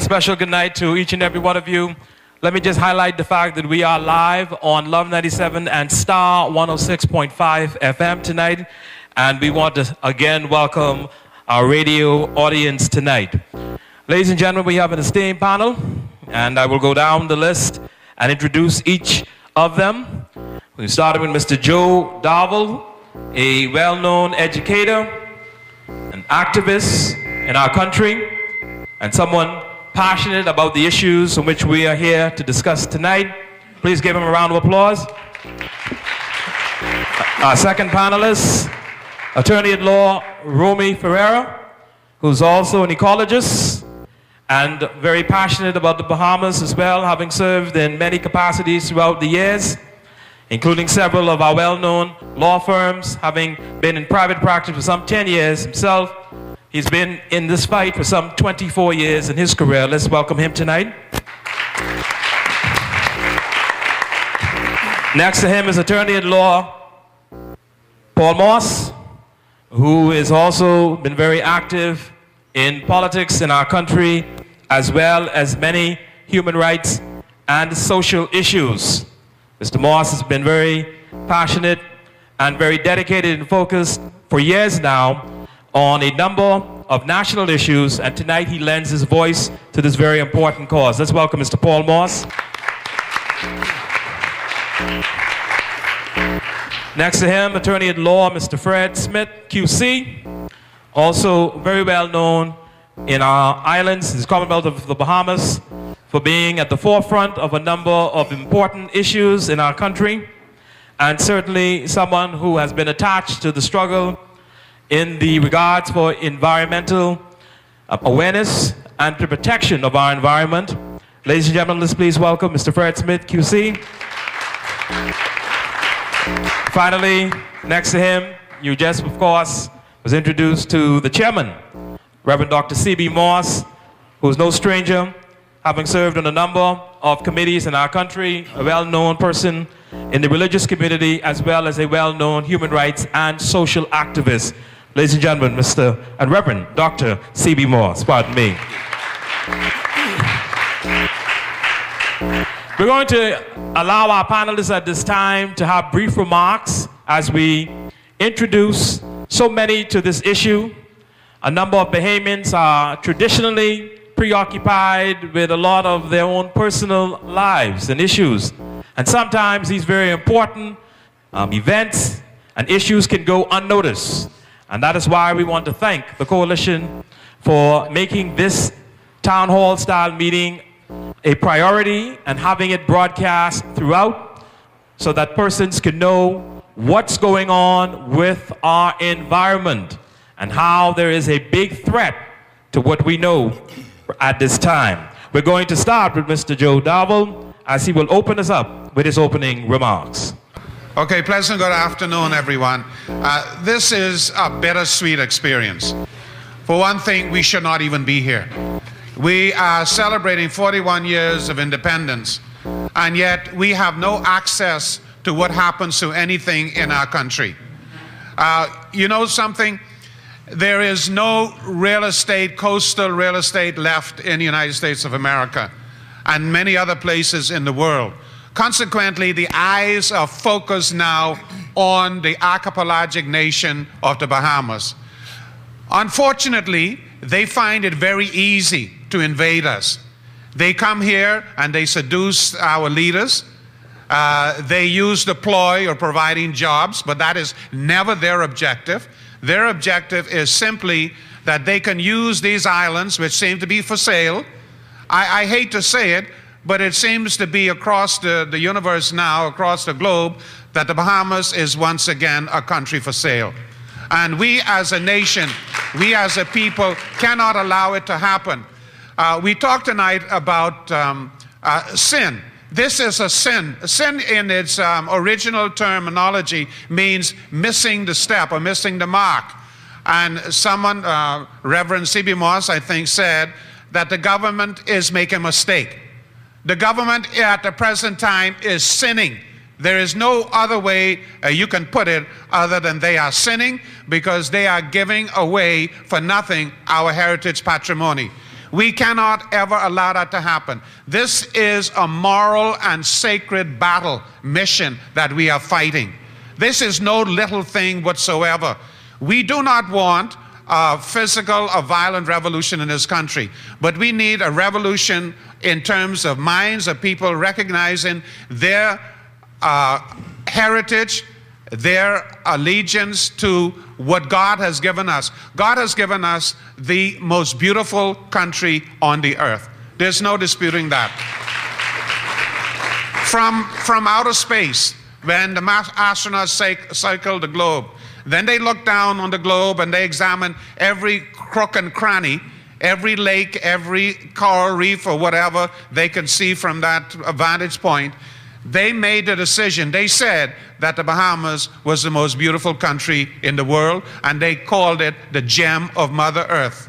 special good night to each and every one of you. Let me just highlight the fact that we are live on Love 97 and Star 106.5 FM tonight. And we want to again welcome our radio audience tonight. Ladies and gentlemen, we have an esteemed panel, and I will go down the list and introduce each of them. We started with Mr. Joe Darville, a well-known educator, an activist in our country, and someone passionate about the issues on which we are here to discuss tonight. Please give him a round of applause. Our second panelist, attorney at law Romy Ferreira, who's also an ecologist and very passionate about the Bahamas as well, having served in many capacities throughout the years, including several of our well-known law firms, having been in private practice for some 10 years himself. He's been in this fight for some 24 years in his career. Let's welcome him tonight. Next to him is attorney at law Paul Moss, who has also been very active in politics in our country, as well as many human rights and social issues. Mr. Moss has been very passionate and very dedicated and focused for years now on a number of national issues, and tonight he lends his voice to this very important cause. Let's welcome Mr. Paul Moss. Next to him, attorney at law, Mr. Fred Smith, QC, also very well known in our islands, his Commonwealth of the Bahamas, for being at the forefront of a number of important issues in our country, and certainly someone who has been attached to the struggle in the regards for environmental awareness and the protection of our environment. Ladies and gentlemen, let's please welcome Mr. Fred Smith, QC. Finally, next to him, you just, of course, was introduced to the chairman, Reverend Dr. C.B. Moss, who is no stranger, having served on a number of committees in our country, a well-known person in the religious community, as well as a well-known human rights and social activist. Ladies and gentlemen, Mr. and Reverend Dr. C.B. Moss, pardon me. We're going to allow our panelists at this time to have brief remarks as we introduce so many to this issue. A number of Bahamians are traditionally preoccupied with a lot of their own personal lives and issues. And sometimes these very important events and issues can go unnoticed. And that is why we want to thank the coalition for making this town hall style meeting a priority and having it broadcast throughout so that persons can know what's going on with our environment and how there is a big threat to what we know at this time. We're going to start with Mr. Joe Darville as he will open us up with his opening remarks. Okay, pleasant good afternoon, everyone. This is a bittersweet experience. For one thing, we should not even be here. We are celebrating 41 years of independence, and yet we have no access to what happens to anything in our country. You know something? There is no real estate, coastal real estate left in the United States of America and many other places in the world. Consequently, the eyes are focused now on the archipelagic nation of the Bahamas. Unfortunately, they find it very easy to invade us. They come here and they seduce our leaders. They use the ploy of providing jobs, but that is never their objective. Their objective is simply that they can use these islands, which seem to be for sale. I hate to say it, but it seems to be across the universe now, across the globe, that the Bahamas is once again a country for sale. And we as a nation, we as a people cannot allow it to happen. We talked tonight about sin. This is a sin. Sin in its original terminology means missing the step or missing the mark. And someone, Reverend C.B. Moss, I think, said that the government is making a mistake. The government at the present time is sinning. There is no other way you can put it other than they are sinning because they are giving away for nothing our heritage patrimony. We cannot ever allow that to happen. This is a moral and sacred battle mission that we are fighting. This is no little thing whatsoever. We do not want a physical or violent revolution in this country, but we need a revolution in terms of minds of people recognizing their heritage, their allegiance to what God has given us. God has given us the most beautiful country on the earth. There's no disputing that. From outer space, when the astronauts cycle the globe, then they look down on the globe and they examine every crook and cranny, every lake, every coral reef or whatever they could see from that vantage point. They made a decision. They said that the Bahamas was the most beautiful country in the world, and they called it the gem of Mother Earth.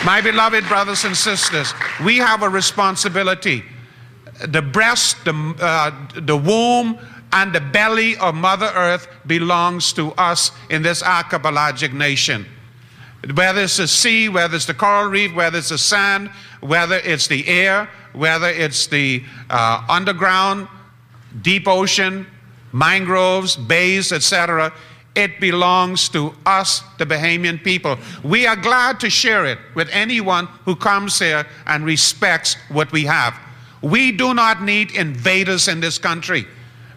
My beloved brothers and sisters, we have a responsibility. The breast, the womb, and the belly of Mother Earth belongs to us in this archipelagic nation. Whether it's the sea, whether it's the coral reef, whether it's the sand, whether it's the air, whether it's the underground, deep ocean, mangroves, bays, etc., it belongs to us, the Bahamian people. We are glad to share it with anyone who comes here and respects what we have. We do not need invaders in this country.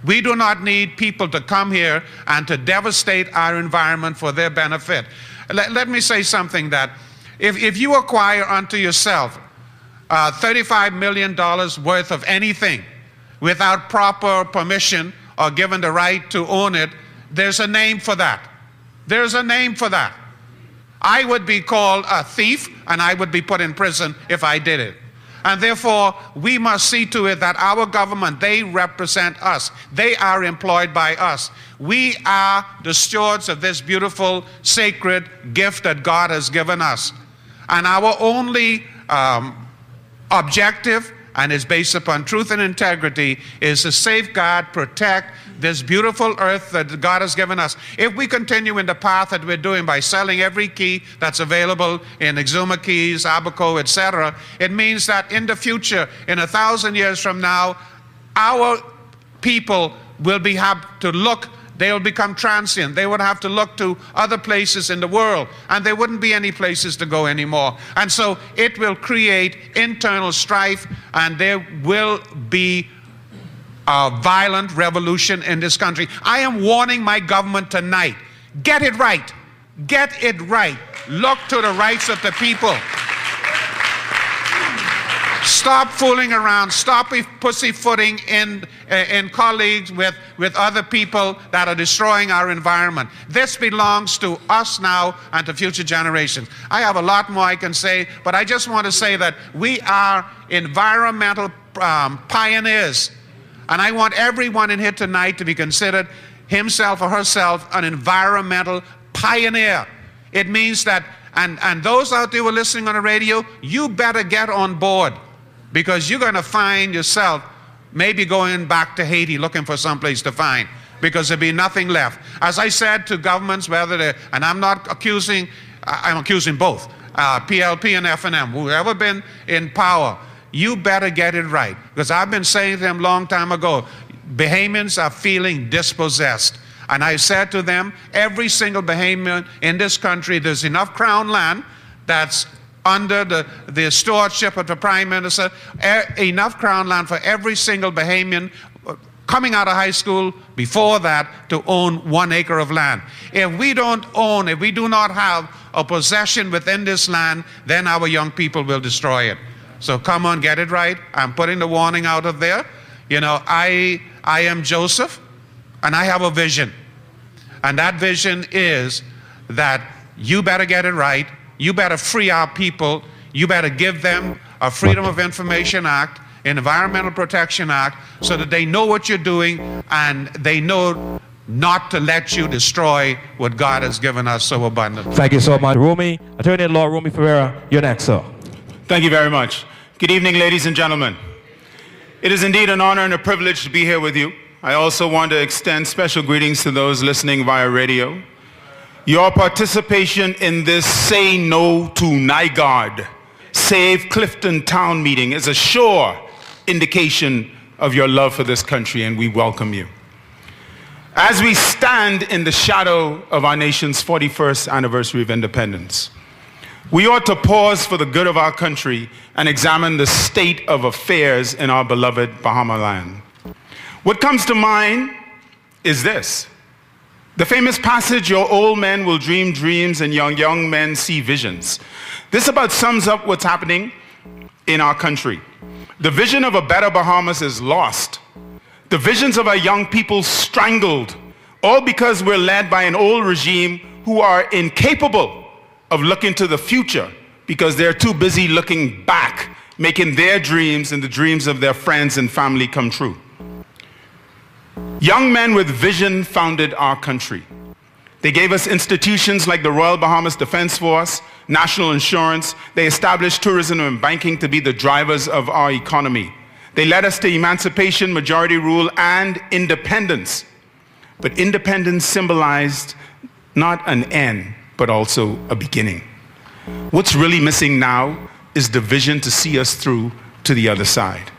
We do not need people to come here and to devastate our environment for their benefit. Let me say something that if you acquire unto yourself $35 million worth of anything without proper permission or given the right to own it, there's a name for that. There's a name for that. I would be called a thief and I would be put in prison if I did it. And therefore, we must see to it that our government, they represent us. They are employed by us. We are the stewards of this beautiful, sacred gift that God has given us. And our only objective, and is based upon truth and integrity, is to safeguard, protect this beautiful earth that God has given us. If we continue in the path that we're doing by selling every key that's available in Exuma Keys, Abaco, etc., it means that in the future, in 1,000 years from now, our people will have to look. They'll become transient. They would have to look to other places in the world, and there wouldn't be any places to go anymore. And so it will create internal strife, and there will be a violent revolution in this country. I am warning my government tonight. Get it right. Get it right. Look to the rights of the people. Stop fooling around. Stop pussyfooting in colleagues with other people that are destroying our environment. This belongs to us now and to future generations. I have a lot more I can say, but I just want to say that we are environmental pioneers. And I want everyone in here tonight to be considered himself or herself an environmental pioneer. It means that, and those out there who are listening on the radio, you better get on board, because you're going to find yourself maybe going back to Haiti looking for someplace to find, because there'll be nothing left. As I said to governments, whether they're, and I'm not accusing, I'm accusing both, PLP and FNM, whoever been in power, you better get it right. Because I've been saying to them a long time ago, Bahamians are feeling dispossessed. And I said to them, every single Bahamian in this country, there's enough crown land that's under the stewardship of the Prime Minister, enough crown land for every single Bahamian coming out of high school before that to own 1 acre of land. If we don't own, if we do not have a possession within this land, then our young people will destroy it. So come on, get it right. I'm putting the warning out of there. You know, I am Joseph, and I have a vision. And that vision is that you better get it right. You better free our people. You better give them a Freedom of Information Act, an Environmental Protection Act, so that they know what you're doing and they know not to let you destroy what God has given us so abundantly. Thank you so much. Rumi, Attorney-at-Law Rumi Ferreira, you're next, sir. Thank you very much. Good evening, ladies and gentlemen. It is indeed an honor and a privilege to be here with you. I also want to extend special greetings to those listening via radio. your participation in this Say No to NIGARD, Save Clifton Town meeting is a sure indication of your love for this country, and we welcome you. As we stand in the shadow of our nation's 41st anniversary of independence, we ought to pause for the good of our country and examine the state of affairs in our beloved Bahama land. What comes to mind is this: the famous passage, your old men will dream dreams and your young men see visions. This about sums up what's happening in our country. The vision of a better Bahamas is lost. The visions of our young people strangled, all because we're led by an old regime who are incapable of looking to the future because they're too busy looking back, making their dreams and the dreams of their friends and family come true. Young men with vision founded our country. They gave us institutions like the Royal Bahamas Defense Force, national insurance. They established tourism and banking to be the drivers of our economy. They led us to emancipation, majority rule, and independence. But independence symbolized not an end, but also a beginning. What's really missing now is the vision to see us through to the other side.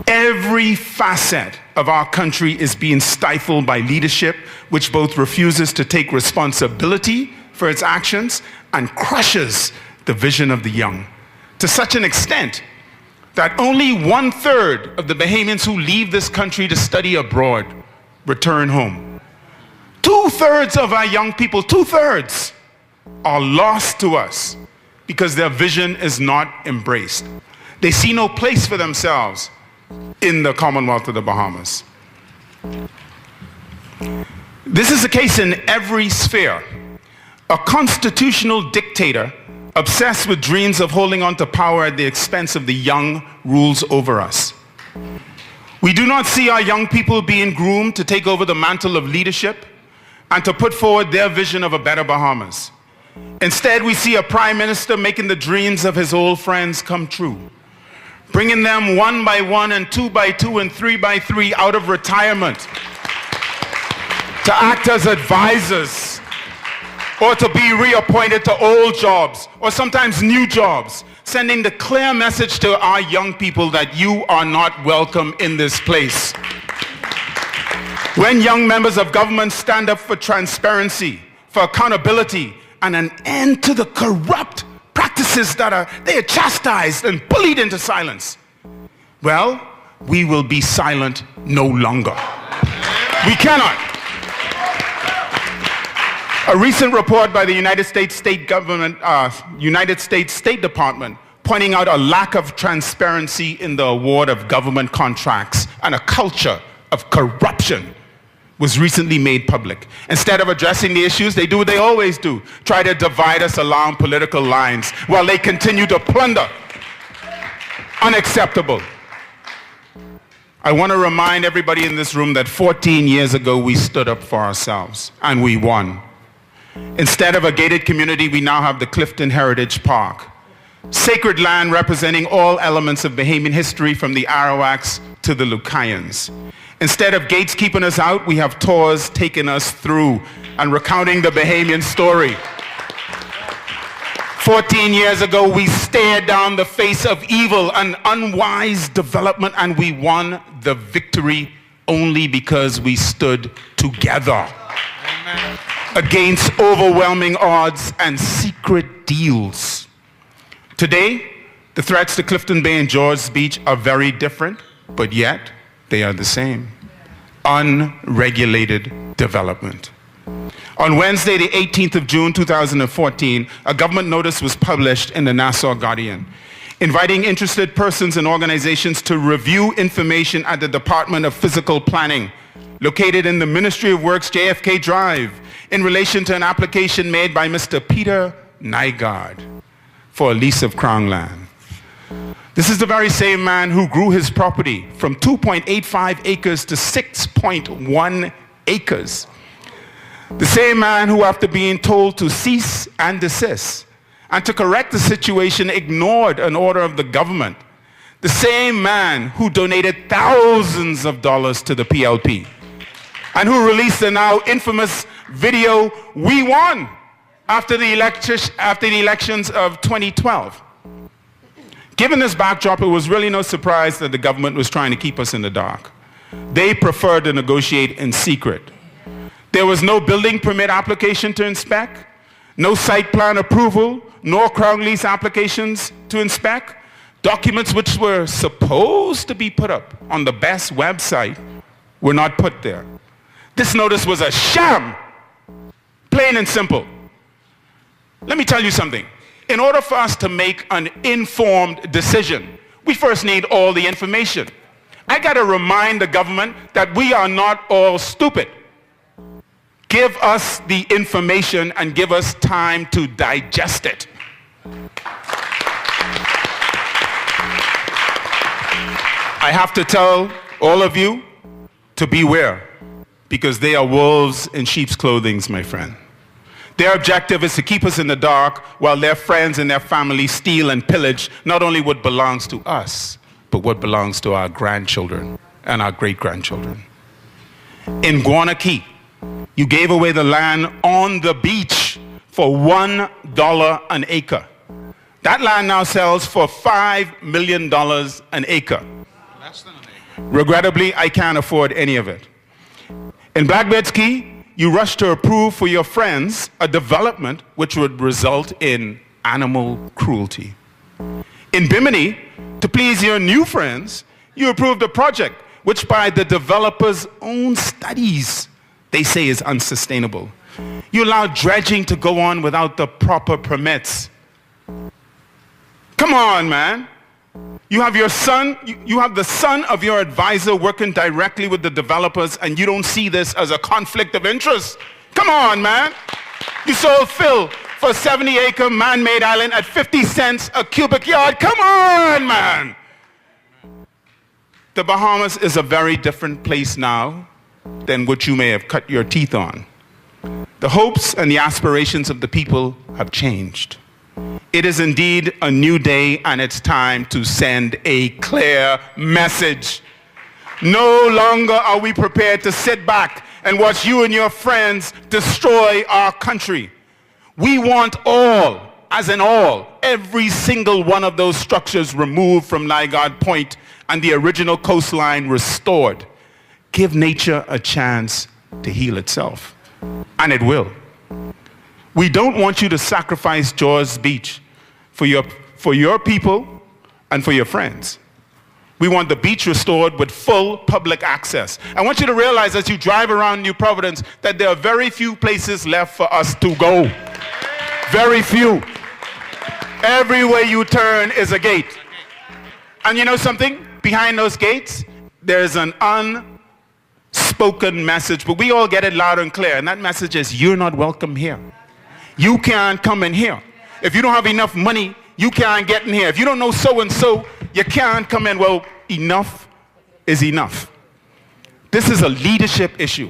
Every facet of our country is being stifled by leadership, which both refuses to take responsibility for its actions and crushes the vision of the young, to such an extent that only 1/3 of the Bahamians who leave this country to study abroad return home. 2/3 of our young people, 2/3, are lost to us because their vision is not embraced. They see no place for themselves in the Commonwealth of the Bahamas. This is the case in every sphere. A constitutional dictator obsessed with dreams of holding on to power at the expense of the young rules over us. We do not see our young people being groomed to take over the mantle of leadership and to put forward their vision of a better Bahamas. Instead, we see a prime minister making the dreams of his old friends come true, bringing them 1 by 1 and 2 by 2 and 3 by 3 out of retirement to act as advisors, or to be reappointed to old jobs, or sometimes new jobs, sending the clear message to our young people that you are not welcome in this place. When young members of government stand up for transparency, for accountability, and an end to the corrupt practices that they are chastised and bullied into silence, well, we will be silent no longer. We cannot. A recent report by the United States State Department pointing out a lack of transparency in the award of government contracts and a culture of corruption was recently made public. Instead of addressing the issues, they do what they always do: try to divide us along political lines while they continue to plunder. Unacceptable. I want to remind everybody in this room that 14 years ago we stood up for ourselves and we won. Instead of a gated community, we now have the Clifton Heritage Park, sacred land representing all elements of Bahamian history from the Arawaks to the Lucayans. Instead of gates keeping us out, we have tours taking us through and recounting the Bahamian story. 14 years ago, we stared down the face of evil and unwise development, and we won the victory only because we stood together. Amen. Against overwhelming odds and secret deals. Today, the threats to Clifton Bay and Georges Beach are very different, but yet they are the same. Unregulated development. On Wednesday, the 18th of June, 2014, a government notice was published in the Nassau Guardian, inviting interested persons and organizations to review information at the Department of Physical Planning, located in the Ministry of Works JFK Drive, in relation to an application made by Mr. Peter Nygaard for a lease of Crown land. This is the very same man who grew his property from 2.85 acres to 6.1 acres. The same man who, after being told to cease and desist and to correct the situation, ignored an order of the government. The same man who donated thousands of dollars to the PLP and who released the now infamous video, we won after the elections of 2012. Given this backdrop, it was really no surprise that the government was trying to keep us in the dark. They preferred to negotiate in secret. There was no building permit application to inspect, no site plan approval, nor ground lease applications to inspect. Documents which were supposed to be put up on the best website were not put there. This notice was a sham, plain and simple. Let me tell you something. In order for us to make an informed decision, we first need all the information. I got to remind the government that we are not all stupid. Give us the information and give us time to digest it. I have to tell all of you to beware, because they are wolves in sheep's clothing, my friend. Their objective is to keep us in the dark while their friends and their family steal and pillage not only what belongs to us, but what belongs to our grandchildren and our great-grandchildren. In Guanaqui, you gave away the land on the beach for $1 an acre. That land now sells for $5 million an acre. Less than an acre. Regrettably, I can't afford any of it. In Blackbeard's Key, you rushed to approve for your friends a development which would result in animal cruelty. In Bimini, to please your new friends, you approved a project which by the developer's own studies, they say is unsustainable. You allowed dredging to go on without the proper permits. Come on, man. You have your son, you have the son of your advisor working directly with the developers, and you don't see this as a conflict of interest. Come on, man. You sold Phil for a 70-acre man-made island at 50 cents a cubic yard. Come on, man. The Bahamas is a very different place now than what you may have cut your teeth on. The hopes and the aspirations of the people have changed. It is indeed a new day, and it's time to send a clear message. No longer are we prepared to sit back and watch you and your friends destroy our country. We want all, as in all, every single one of those structures removed from Nygaard Point and the original coastline restored. Give nature a chance to heal itself, and it will. We don't want you to sacrifice Jaws Beach for your people and for your friends. We want the beach restored with full public access. I want you to realize as you drive around New Providence that there are very few places left for us to go. Very few. Everywhere you turn is a gate. And you know something? Behind those gates, there's an unspoken message, but we all get it loud and clear. And that message is, you're not welcome here. You can't come in here. If you don't have enough money, you can't get in here. If you don't know so-and-so, you can't come in. Well, enough is enough. This is a leadership issue.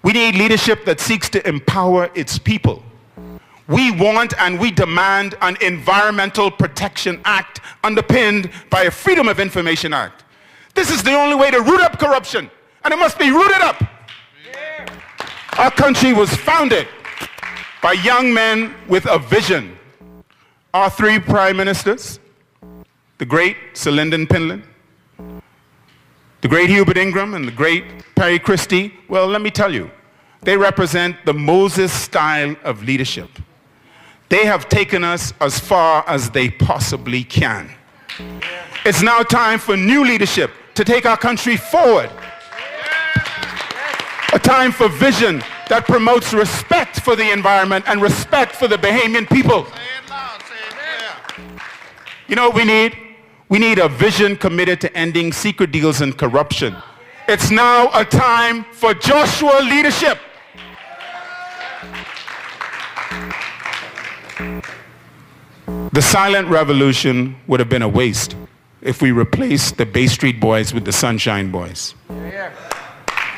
We need leadership that seeks to empower its people. We want and we demand an Environmental Protection Act underpinned by a Freedom of Information Act. This is the only way to root up corruption, and it must be rooted up. Our country was founded by young men with a vision. Our three prime ministers, the great Sir Lyndon Pinland, the great Hubert Ingram, and the great Perry Christie, well, let me tell you, they represent the Moses style of leadership. They have taken us as far as they possibly can. It's now time for new leadership to take our country forward. A time for vision that promotes respect for the environment and respect for the Bahamian people. Say it loud, say it clear. You know what we need? We need a vision committed to ending secret deals and corruption. It's now a time for Joshua leadership. The silent revolution would have been a waste if we replaced the Bay Street Boys with the Sunshine Boys.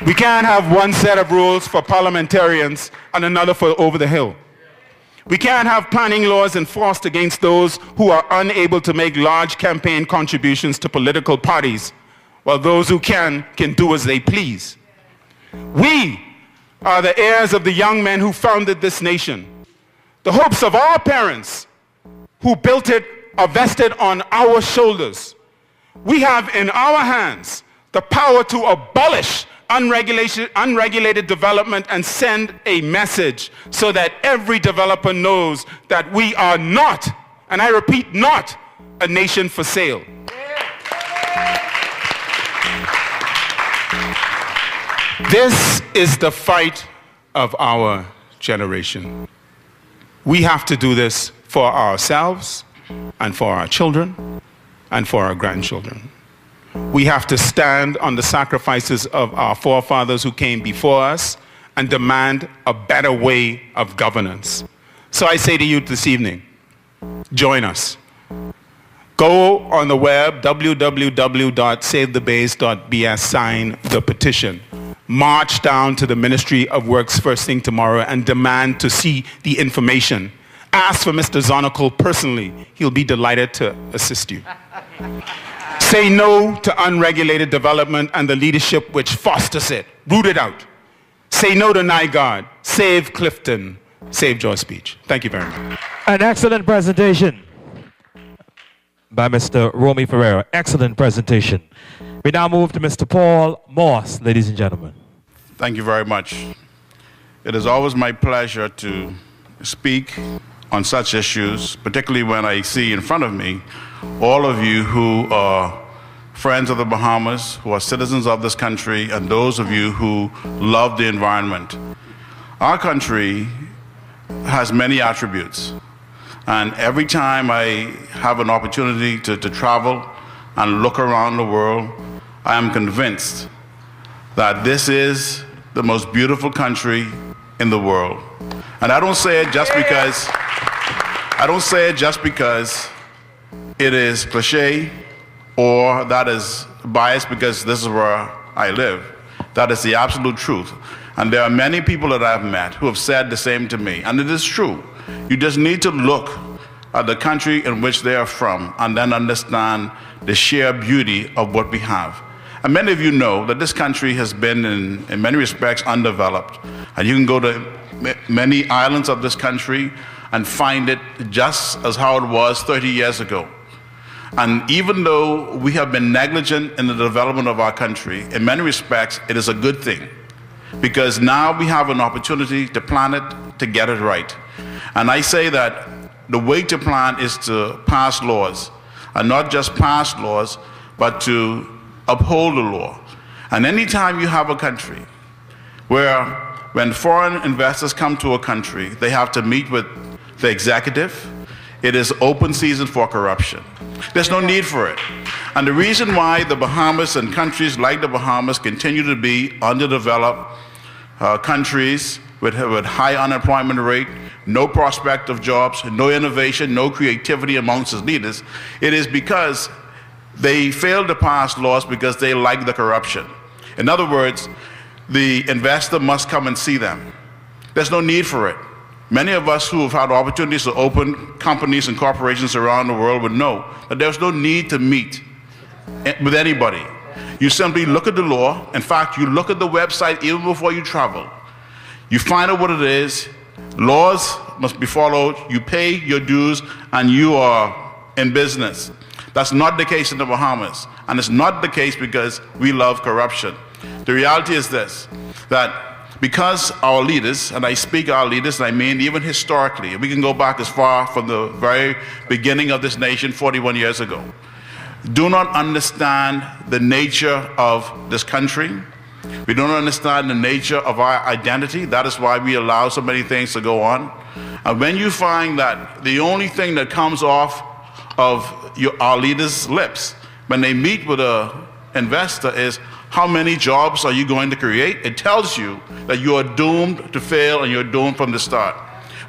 We can't have one set of rules for parliamentarians and another for over the hill. We can't have planning laws enforced against those who are unable to make large campaign contributions to political parties, while those who can do as they please. We are the heirs of the young men who founded this nation. The hopes of our parents who built it are vested on our shoulders. We have in our hands the power to abolish unregulated development and send a message so that every developer knows that we are not, and I repeat, not a nation for sale. This is the fight of our generation. We have to do this for ourselves and for our children and for our grandchildren. We have to stand on the sacrifices of our forefathers who came before us and demand a better way of governance. So I say to you this evening, join us. Go on the web, www.savethebase.bs, sign the petition. March down to the Ministry of Works first thing tomorrow and demand to see the information. Ask for Mr. Zonical personally. He'll be delighted to assist you. Say no to unregulated development and the leadership which fosters it. Root it out. Say no to NIGARD. Save Clifton. Save George Beach. Thank you very much. An excellent presentation by Mr. Romy Ferreira. Excellent presentation. We now move to Mr. Paul Morse, ladies and gentlemen. Thank you very much. It is always my pleasure to speak on such issues, particularly when I see in front of me all of you who are friends of the Bahamas, who are citizens of this country, and those of you who love the environment. Our country has many attributes, and every time I have an opportunity to travel and look around the world, I am convinced that this is the most beautiful country in the world. And I don't say it just because it is cliche or that is biased because this is where I live. That is the absolute truth. And there are many people that I've met who have said the same to me, and it is true. You just need to look at the country in which they are from and then understand the sheer beauty of what we have. And many of you know that this country has been in many respects undeveloped. And you can go to many islands of this country and find it just as how it was 30 years ago. And even though we have been negligent in the development of our country, in many respects, it is a good thing. Because now we have an opportunity to plan it, to get it right. And I say that the way to plan is to pass laws. And not just pass laws, but to uphold the law. And anytime you have a country where when foreign investors come to a country, they have to meet with the executive, it is open season for corruption. There's no need for it. And the reason why the Bahamas and countries like the Bahamas continue to be underdeveloped countries with high unemployment rate, no prospect of jobs, no innovation, no creativity amongst its leaders, it is because they failed to pass laws because they like the corruption. In other words, the investor must come and see them. There's no need for it. Many of us who have had opportunities to open companies and corporations around the world would know that there's no need to meet with anybody. You simply look at the law. In fact, you look at the website even before you travel. You find out what it is. Laws must be followed. You pay your dues and you are in business. That's not the case in the Bahamas. And it's not the case because we love corruption. The reality is this, that because our leaders, and I speak our leaders, and I mean even historically, we can go back as far from the very beginning of this nation 41 years ago, do not understand the nature of this country. We don't understand the nature of our identity. That is why we allow so many things to go on. And when you find that the only thing that comes off of our leaders' lips when they meet with an investor is, how many jobs are you going to create? It tells you that you are doomed to fail and you're doomed from the start.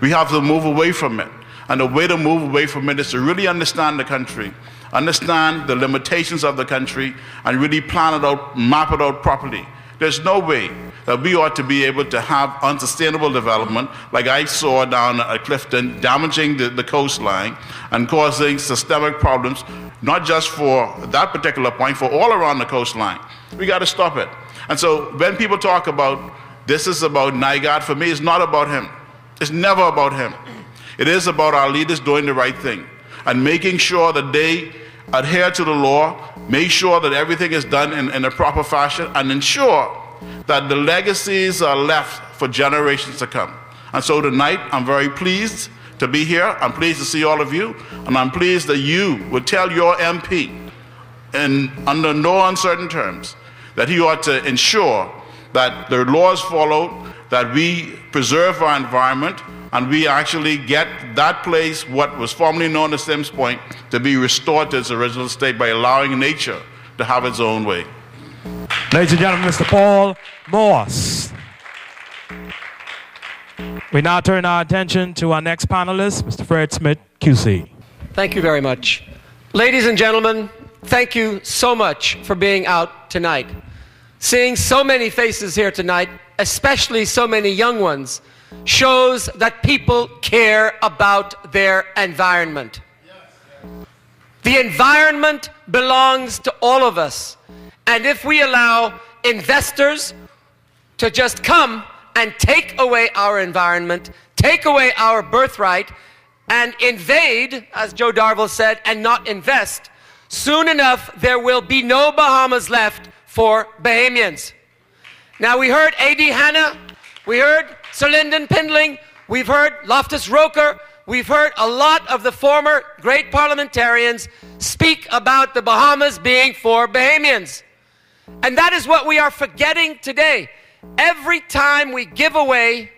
We have to move away from it. And the way to move away from it is to really understand the country, understand the limitations of the country, and really plan it out, map it out properly. There's no way that we ought to be able to have unsustainable development like I saw down at Clifton, damaging the coastline and causing systemic problems, not just for that particular point, for all around the coastline. We got to stop it. And so when people talk about This is about NIGAD. For me, it's not about him. It's never about him. It is about our leaders doing the right thing and making sure that they adhere to the law, make sure that everything is done in a proper fashion, and ensure that the legacies are left for generations to come. And so tonight, I'm very pleased to be here. I'm pleased to see all of you, and I'm pleased that you would tell your MP, under no uncertain terms, that he ought to ensure that the law is followed, that we preserve our environment, and we actually get that place, what was formerly known as Sims Point, to be restored to its original state by allowing nature to have its own way. Ladies and gentlemen, Mr. Paul Morse. We now turn our attention to our next panelist, Mr. Fred Smith, QC. Thank you very much. Ladies and gentlemen, thank you so much for being out tonight. Seeing so many faces here tonight, especially so many young ones, shows that people care about their environment. The environment belongs to all of us. And if we allow investors to just come and take away our environment, take away our birthright, and invade, as Joe Darville said, and not invest, soon enough there will be no Bahamas left for Bahamians. Now, we heard A.D. Hanna, we heard Sir Lyndon Pindling, we've heard Loftus Roker, we've heard a lot of the former great parliamentarians speak about the Bahamas being for Bahamians. And that is what we are forgetting today. Every time we give away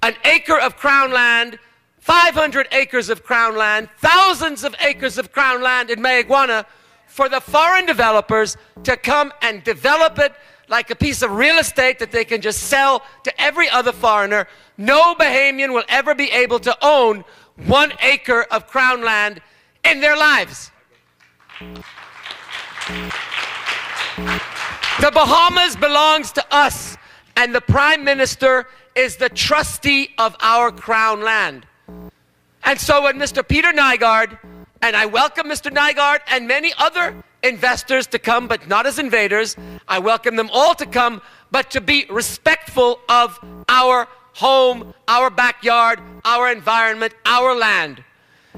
an acre of Crown land, 500 acres of Crown land, thousands of acres of Crown land in Mayaguana, for the foreign developers to come and develop it like a piece of real estate that they can just sell to every other foreigner, no Bahamian will ever be able to own 1 acre of Crown land in their lives. The Bahamas belongs to us, and the Prime Minister is the trustee of our Crown land. And so when Mr. Peter Nygaard, and I welcome Mr. Nygaard and many other investors to come, but not as invaders, I welcome them all to come, but to be respectful of our home, our backyard, our environment, our land.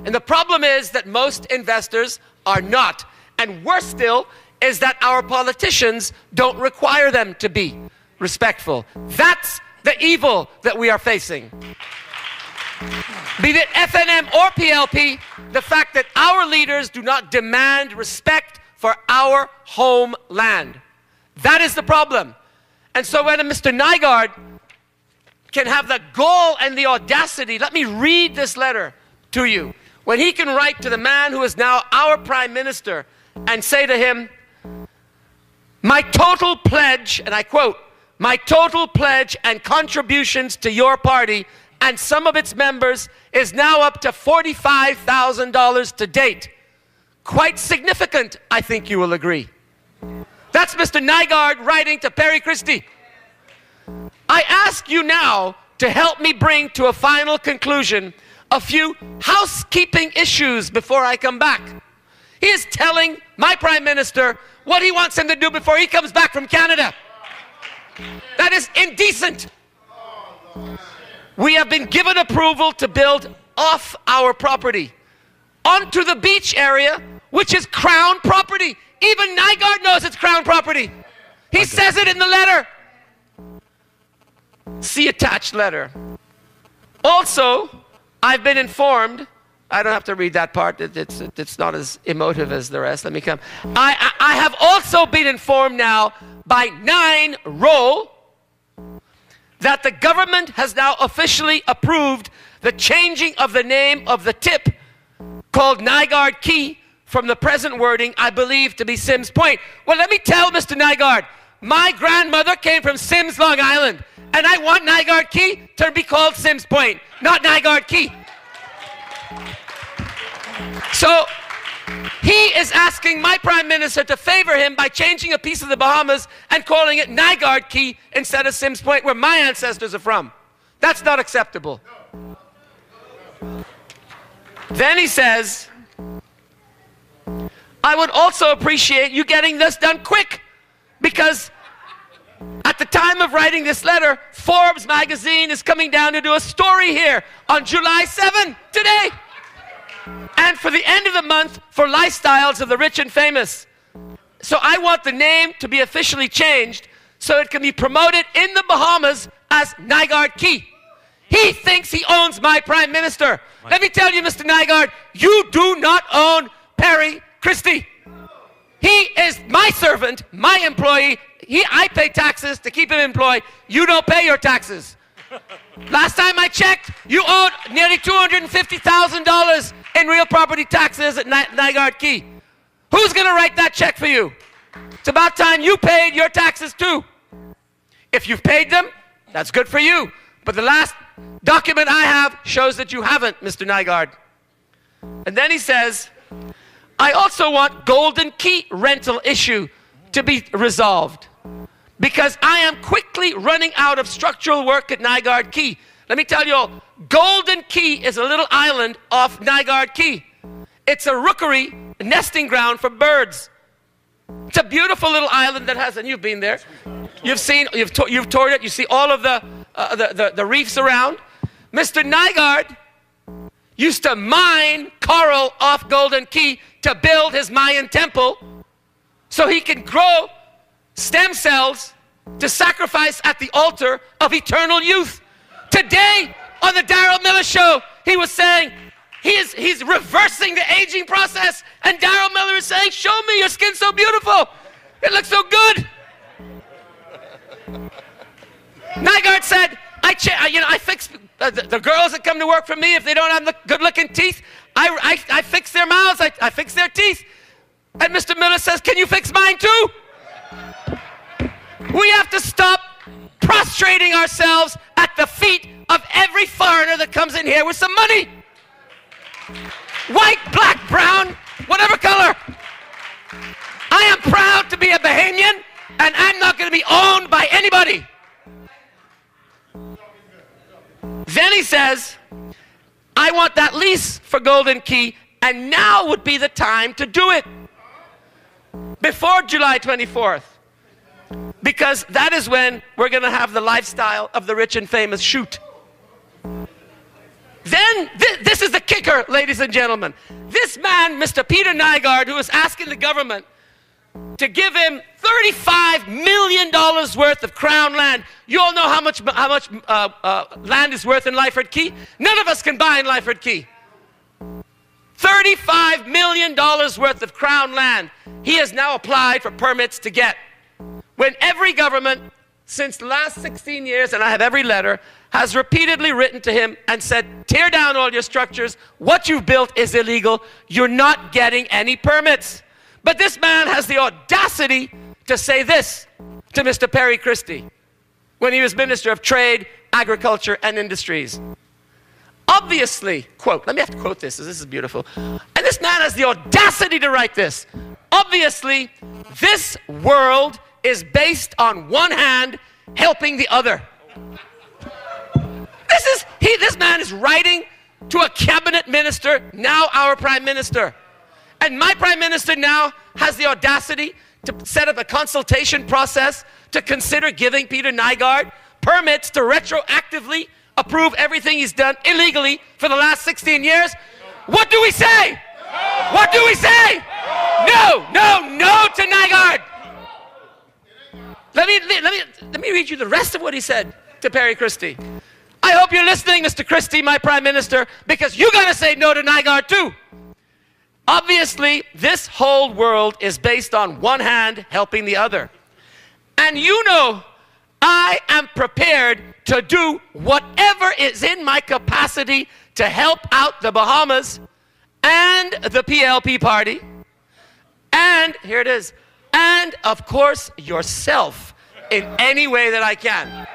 And the problem is that most investors are not. And worse still is that our politicians don't require them to be respectful. That's the evil that we are facing. Be it FNM or PLP, the fact that our leaders do not demand respect for our homeland. That is the problem. And so when Mr. Nygaard can have the gall and the audacity, let me read this letter to you, when he can write to the man who is now our Prime Minister and say to him, my total pledge, and I quote, my total pledge and contributions to your party and some of its members is now up to $45,000 to date. Quite significant, I think you will agree. That's Mr. Nygaard writing to Perry Christie. I ask you now to help me bring to a final conclusion a few housekeeping issues before I come back. He is telling my Prime Minister what he wants him to do before he comes back from Canada. That is indecent. We have been given approval to build off our property onto the beach area, which is Crown property. Even Nygaard knows it's Crown property. He says it in the letter. See attached letter. Also, I've been informed, I don't have to read that part, it's not as emotive as the rest. Let me come. I have also been informed now by 9 Roll that the government has now officially approved the changing of the name of the tip called Nygaard Key from the present wording, I believe, to be Sims Point. Well, let me tell Mr. Nygaard, my grandmother came from Sims, Long Island, and I want Nygaard Key to be called Sims Point, not Nygaard Key. So he is asking my Prime Minister to favor him by changing a piece of the Bahamas and calling it Nygaard Key instead of Sims Point, where my ancestors are from. That's not acceptable. Then he says, I would also appreciate you getting this done quick, because at the time of writing this letter, Forbes magazine is coming down to do a story here on July 7, today. And for the end of the month, for lifestyles of the rich and famous. So I want the name to be officially changed so it can be promoted in the Bahamas as Nygaard Key. He thinks he owns my prime minister. Let me tell you, Mr. Nygaard, you do not own Perry Christie. He is my servant, my employee. I pay taxes to keep him employed. You don't pay your taxes. Last time I checked, you owed nearly $250,000 in real property taxes at Nygaard Key. Who's going to write that check for you? It's about time you paid your taxes too. If you've paid them, that's good for you. But the last document I have shows that you haven't, Mr. Nygaard. And then he says, I also want Golden Key rental issue to be resolved because I am quickly running out of structural work at Nygaard Key. Let me tell you all, Golden Key is a little island off Nygaard Key. It's a rookery, a nesting ground for birds. It's a beautiful little island that has, and you've been there. You've seen, you've toured it. You see all of the reefs around. Mr. Nygaard used to mine coral off Golden Key to build his Mayan temple so he can grow stem cells to sacrifice at the altar of eternal youth. Today on the Daryl Miller Show, he was saying he's reversing the aging process, and Daryl Miller is saying, show me your skin's so beautiful. It looks so good. Nygaard said, I fix the girls that come to work for me if they don't have good-looking teeth. I fix their mouths. I fix their teeth. And Mr. Miller says, can you fix mine too? We have to stop prostrating ourselves at the feet of every foreigner that comes in here with some money. White, black, brown, whatever color. I am proud to be a Bahamian, and I'm not going to be owned by anybody. Then he says, I want that lease for Golden Key, and now would be the time to do it. Before July 24th. Because that is when we're going to have the lifestyle of the rich and famous shoot. Then, this is the kicker, ladies and gentlemen. This man, Mr. Peter Nygaard, who is asking the government to give him $35 million worth of crown land. You all know how much land is worth in Lyford Key? None of us can buy in Lyford Key. $35 million worth of crown land. He has now applied for permits to get. When every government, since the last 16 years, and I have every letter, has repeatedly written to him and said, tear down all your structures. What you've built is illegal. You're not getting any permits. But this man has the audacity to say this to Mr. Perry Christie when he was Minister of Trade, Agriculture, and Industries. Obviously, quote, let me have to quote this, this is beautiful. And this man has the audacity to write this. Obviously, this world is based on one hand helping the other. This man is writing to a cabinet minister, now our prime minister. And my prime minister now has the audacity to set up a consultation process to consider giving Peter Nygaard permits to retroactively approve everything he's done illegally for the last 16 years. What do we say? What do we say? No, no, no to Nygaard. Let me read you the rest of what he said to Perry Christie. I hope you're listening, Mr. Christie, my prime minister, because you got to say no to Nygaard too. Obviously, this whole world is based on one hand helping the other. And you know, I am prepared to do whatever is in my capacity to help out the Bahamas and the PLP party. And, here it is, and of course, yourself in any way that I can.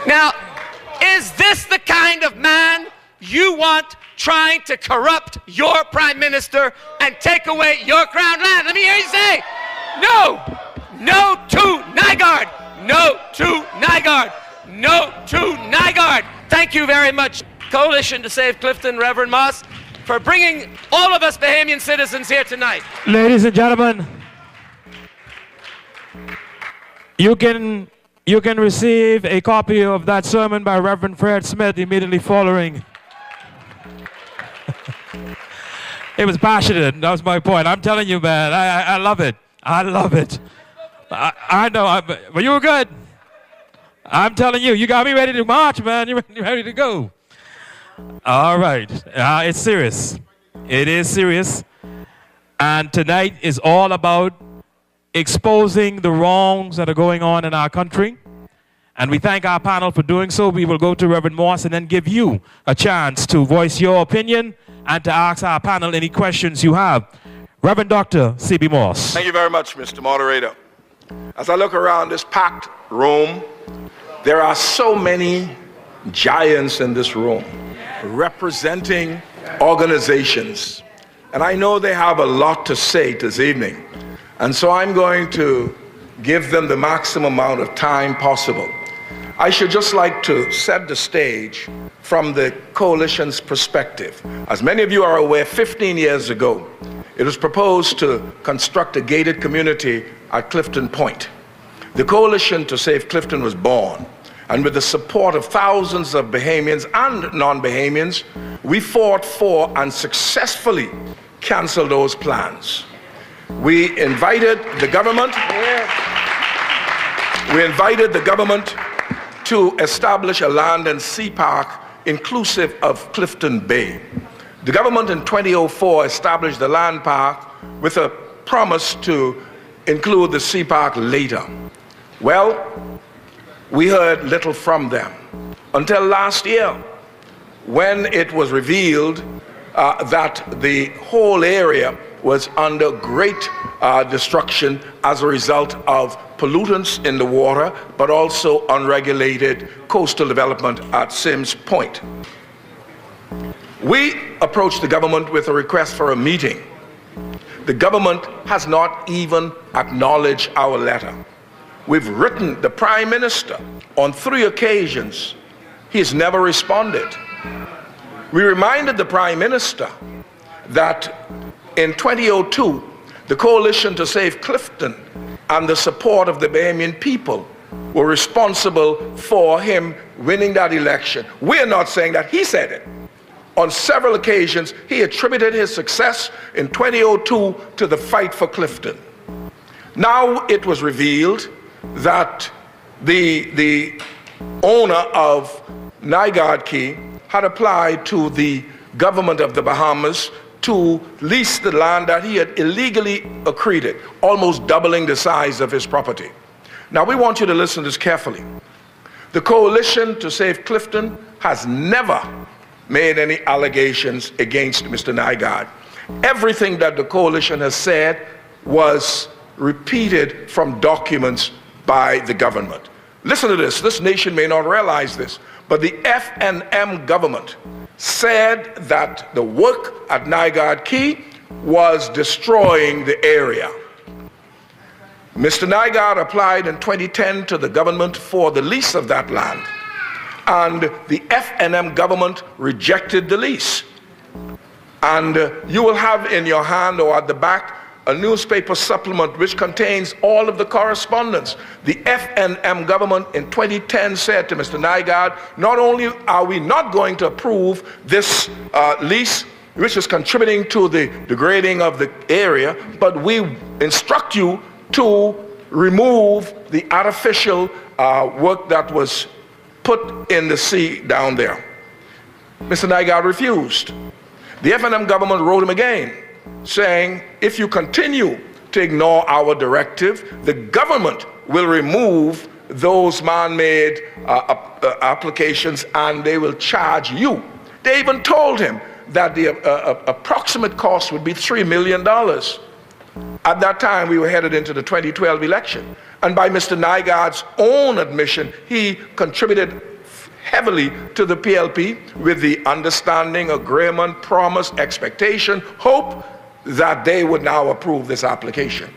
Now, is this the kind of man you want trying to corrupt your prime minister and take away your crown land? Let me hear you say, no, no to Nygaard, no to Nygaard, no to Nygaard. Thank you very much, Coalition to Save Clifton, Reverend Moss, for bringing all of us Bahamian citizens here tonight. Ladies and gentlemen, You can receive a copy of that sermon by Reverend Fred Smith immediately following. It was passionate. That was my point. I'm telling you, man, I love it. I love it. I know, but you were good. I'm telling you, you got me ready to march, man. You're ready to go. All right. It's serious. It is serious. And tonight is all about exposing the wrongs that are going on in our country. And we thank our panel for doing so. We will go to Reverend Moss and then give you a chance to voice your opinion and to ask our panel any questions you have. Reverend Dr. C.B. Moss. Thank you very much, Mr. Moderator. As I look around this packed room, there are so many giants in this room representing organizations. And I know they have a lot to say this evening. And so I'm going to give them the maximum amount of time possible. I should just like to set the stage from the coalition's perspective. As many of you are aware, 15 years ago, it was proposed to construct a gated community at Clifton Point. The Coalition to Save Clifton was born, and with the support of thousands of Bahamians and non-Bahamians, we fought for and successfully canceled those plans. We invited the government to establish a land and sea park inclusive of Clifton Bay. The government in 2004 established the land park with a promise to include the sea park later. Well, we heard little from them until last year when it was revealed that the whole area was under great destruction as a result of pollutants in the water, but also unregulated coastal development at Sims Point. We approached the government with a request for a meeting. The government has not even acknowledged our letter. We've written the Prime Minister on 3 occasions. He has never responded. We reminded the Prime Minister that in 2002, the Coalition to Save Clifton and the support of the Bahamian people were responsible for him winning that election. We're not saying that, he said it. On several occasions, he attributed his success in 2002 to the fight for Clifton. Now it was revealed that the owner of Nygaard Key had applied to the government of the Bahamas to lease the land that he had illegally accreted, almost doubling the size of his property. Now we want you to listen to this carefully. The Coalition to Save Clifton has never made any allegations against Mr. Nygaard. Everything that the coalition has said was repeated from documents by the government. Listen to this. This nation may not realize this, but the FNM government said that the work at Nygaard Key was destroying the area. Mr. Nygaard applied in 2010 to the government for the lease of that land, and the FNM government rejected the lease. And you will have in your hand or at the back a newspaper supplement which contains all of the correspondence. The FNM government in 2010 said to Mr. Nygaard, not only are we not going to approve this lease, which is contributing to the degrading of the area, but we instruct you to remove the artificial work that was put in the sea down there. Mr. Nygaard refused. The FNM government wrote him again, saying, if you continue to ignore our directive, the government will remove those man-made applications and they will charge you. They even told him that the approximate cost would be $3 million. At that time, we were headed into the 2012 election. And by Mr. Nygaard's own admission, he contributed heavily to the PLP with the understanding, agreement, promise, expectation, hope that they would now approve this application.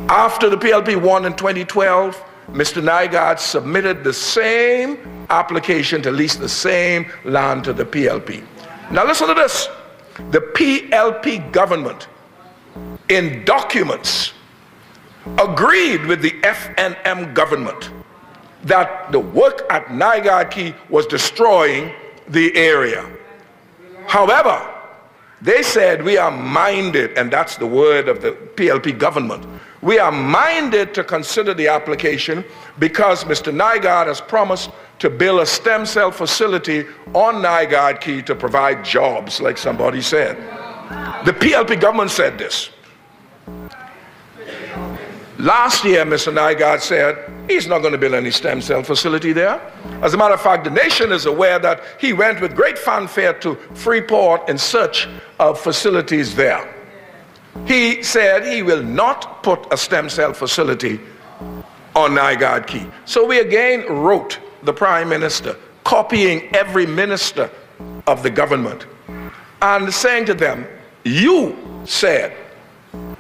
After the PLP won in 2012, Mr. Nygaard submitted the same application to lease the same land to the PLP. Now listen to this. The PLP government, in documents, agreed with the FNM government that the work at Naigad Key was destroying the area. However, they said we are minded, and that's the word of the PLP government, we are minded to consider the application because Mr. Naigad has promised to build a stem cell facility on Naigad Key to provide jobs, like somebody said. The PLP government said this. Last year, Mr. Naigad said he's not going to build any stem cell facility there. As a matter of fact, the nation is aware that he went with great fanfare to Freeport in search of facilities there. He said he will not put a stem cell facility on Naigad Key. So we again wrote the Prime Minister, copying every minister of the government, and saying to them, you said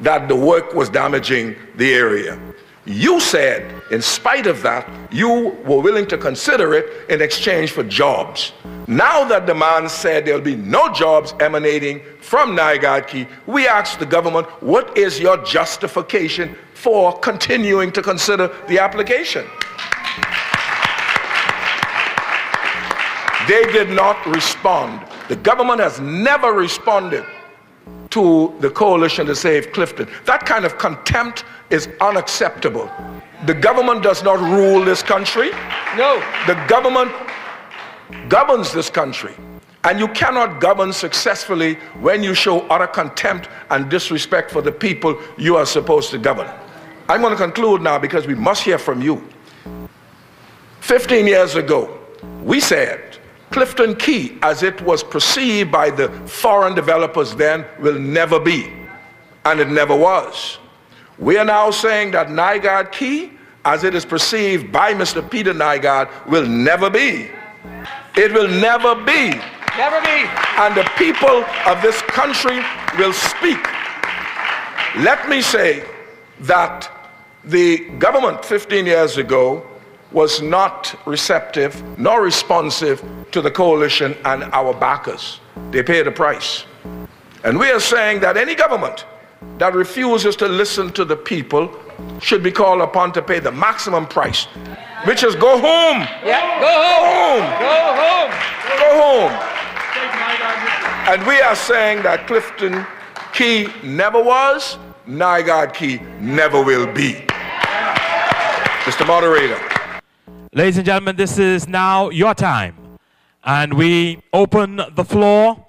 that the work was damaging the area. You said, in spite of that, you were willing to consider it in exchange for jobs. Now that the man said there'll be no jobs emanating from Naigad Key, we asked the government, what is your justification for continuing to consider the application? They did not respond. The government has never responded to the coalition to save Clifton. That kind of contempt is unacceptable. The government does not rule this country. No. The government governs this country. And you cannot govern successfully when you show utter contempt and disrespect for the people you are supposed to govern. I'm going to conclude now because we must hear from you. 15 years ago, we said Clifton Key, as it was perceived by the foreign developers then, will never be, and it never was. We are now saying that Naigad Key, as it is perceived by Mr. Peter Naigad, will never be. It will never be. Never be. And the people of this country will speak. Let me say that the government 15 years ago was not receptive nor responsive to the coalition and our backers. They paid a price. And we are saying that any government that refuses to listen to the people should be called upon to pay the maximum price, which is go home. Yeah, go home. Go home. Go home. And we are saying that Clifton Key never was, Naigad Key never will be. Mr. Moderator. Ladies and gentlemen, this is now your time. And we open the floor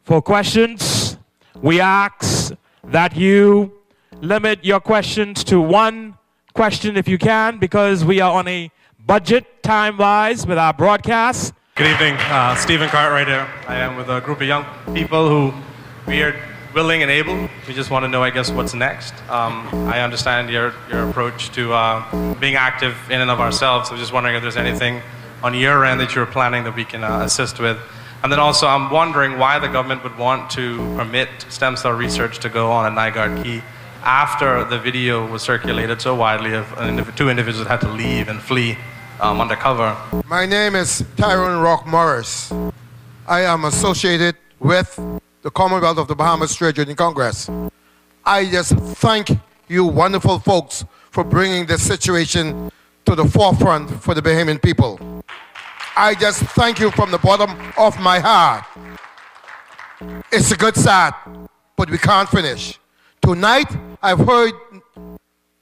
for questions. We ask that you limit your questions to one question if you can, because we are on a budget time-wise with our broadcast. Good evening, Stephen Cartwright here. I am with a group of young people who we are willing and able. We just want to know, I guess, what's next. I understand your approach to being active in and of ourselves. So just wondering if there's anything on your end that you're planning that we can assist with. And then also, I'm wondering why the government would want to permit stem cell research to go on at Naigad Key after the video was circulated so widely of two individuals that had to leave and flee undercover. My name is Tyrone Rock Morris. I am associated with the Commonwealth of the Bahamas Trade Union Congress. I just thank you wonderful folks for bringing this situation to the forefront for the Bahamian people. I just thank you from the bottom of my heart. It's a good start, but we can't finish. Tonight, I've heard